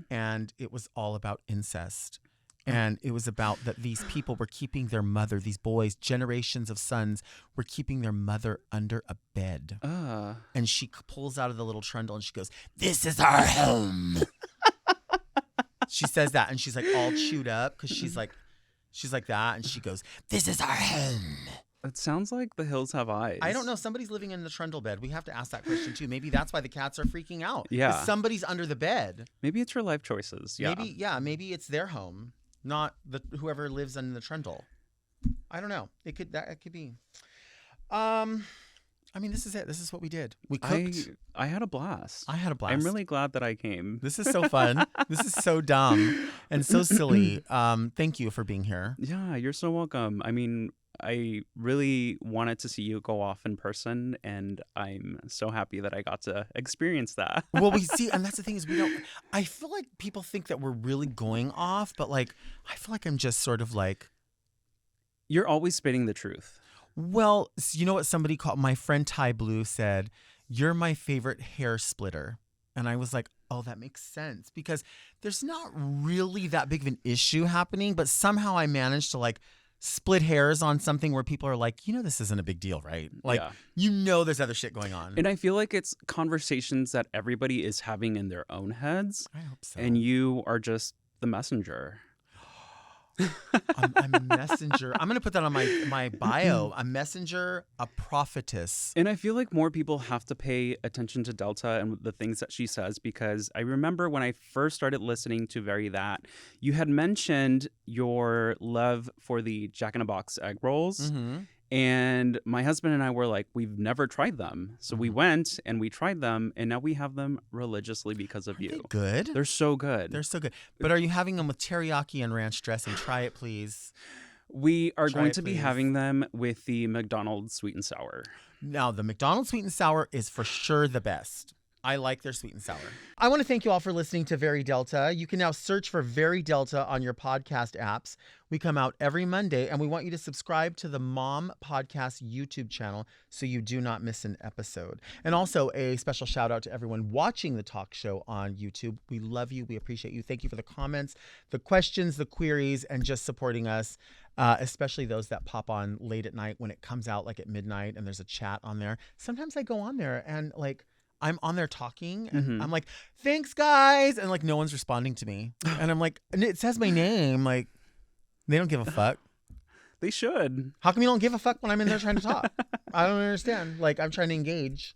and it was all about incest. And it was about that these people were keeping their mother, these boys, generations of sons, were keeping their mother under a bed. And she pulls out of the little trundle and she goes, "This is our home." She says that and she's like all chewed up because she's like that. And she goes, "This is our home." It sounds like The Hills Have Eyes. I don't know. Somebody's living in the trundle bed. We have to ask that question too. Maybe that's why the cats are freaking out. Yeah. Somebody's under the bed. Maybe it's your life choices. Yeah. Maybe it's their home, not whoever lives in the trundle. I don't know. It could be. I mean, this is it. This is what we did. We cooked. I had a blast. I had a blast. I'm really glad that I came. This is so fun. This is so dumb and so silly. Thank you for being here. Yeah, you're so welcome. I mean, I really wanted to see you go off in person, and I'm so happy that I got to experience that. Well, we see, and that's the thing is I feel like people think that we're really going off, but like, I feel like I'm just sort of like. You're always spitting the truth. Well, you know what somebody called, my friend Ty Blue said, "You're my favorite hair splitter." And I was like, oh, that makes sense because there's not really that big of an issue happening, but somehow I managed to like split hairs on something where people are like, this isn't a big deal, right? Like, there's other shit going on. And I feel like it's conversations that everybody is having in their own heads. I hope so. And you are just the messenger. I'm a messenger. I'm going to put that on my bio. A messenger, a prophetess. And I feel like more people have to pay attention to Delta and the things that she says, because I remember when I first started listening to Very That, you had mentioned your love for the Jack in a Box egg rolls. Mm-hmm. And my husband and I were like, we've never tried them. So we went and we tried them, and now we have them religiously because of you. They good? They're so good. They're so good. But are you having them with teriyaki and ranch dressing? Try it, please. We are going to be having them with the McDonald's sweet and sour. Now, the McDonald's sweet and sour is for sure the best. I like their sweet and sour. I want to thank you all for listening to Very Delta. You can now search for Very Delta on your podcast apps. We come out every Monday, and we want you to subscribe to the Mom Podcast YouTube channel so you do not miss an episode. And also a special shout out to everyone watching the talk show on YouTube. We love you. We appreciate you. Thank you for the comments, the questions, the queries, and just supporting us. Especially those that pop on late at night when it comes out like at midnight and there's a chat on there. Sometimes I go on there and like, I'm on there talking and I'm like, "Thanks guys." And like, no one's responding to me. And I'm like, and it says my name. Like, they don't give a fuck. They should. How come you don't give a fuck when I'm in there trying to talk? I don't understand. Like, I'm trying to engage.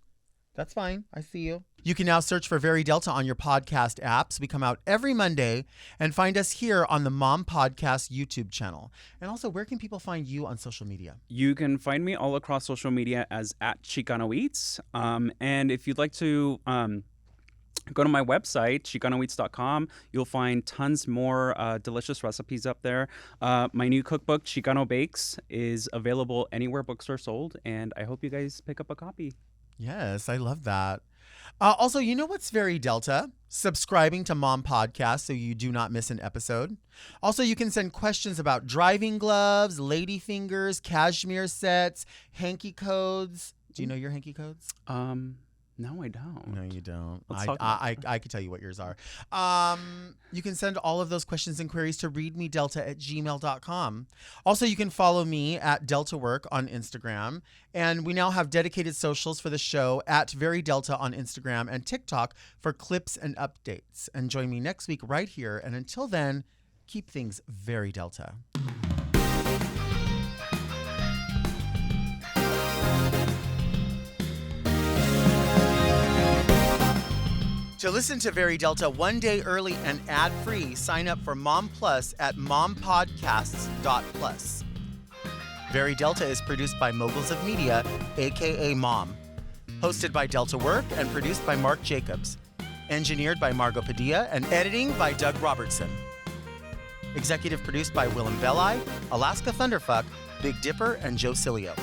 That's fine. I see you. You can now search for Very Delta on your podcast apps. We come out every Monday, and find us here on the Mom Podcast YouTube channel. And also, where can people find you on social media? You can find me all across social media as @ChicanoEats. And if you'd like to go to my website, chicanoeats.com, you'll find tons more delicious recipes up there. My new cookbook, Chicano Bakes, is available anywhere books are sold, and I hope you guys pick up a copy. Yes, I love that. Also, you know what's Very Delta? Subscribing to Mom Podcast so you do not miss an episode. Also, you can send questions about driving gloves, lady fingers, cashmere sets, hanky codes. Do you know your hanky codes? No, I don't. No, you don't. I could tell you what yours are. You can send all of those questions and queries to readmedelta@gmail.com. Also, you can follow me at DeltaWork on Instagram. And we now have dedicated socials for the show at Very Delta on Instagram and TikTok for clips and updates. And join me next week right here. And until then, Keep things very Delta. To listen to Very Delta one day early and ad-free, sign up for Mom Plus at mompodcasts.plus. Very Delta is produced by Moguls of Media, aka Mom. Hosted by Delta Work and produced by Mark Jacobs. Engineered by Margot Padilla and editing by Doug Robertson. Executive produced by Willem Belli, Alaska Thunderfuck, Big Dipper, and Joe Cilio.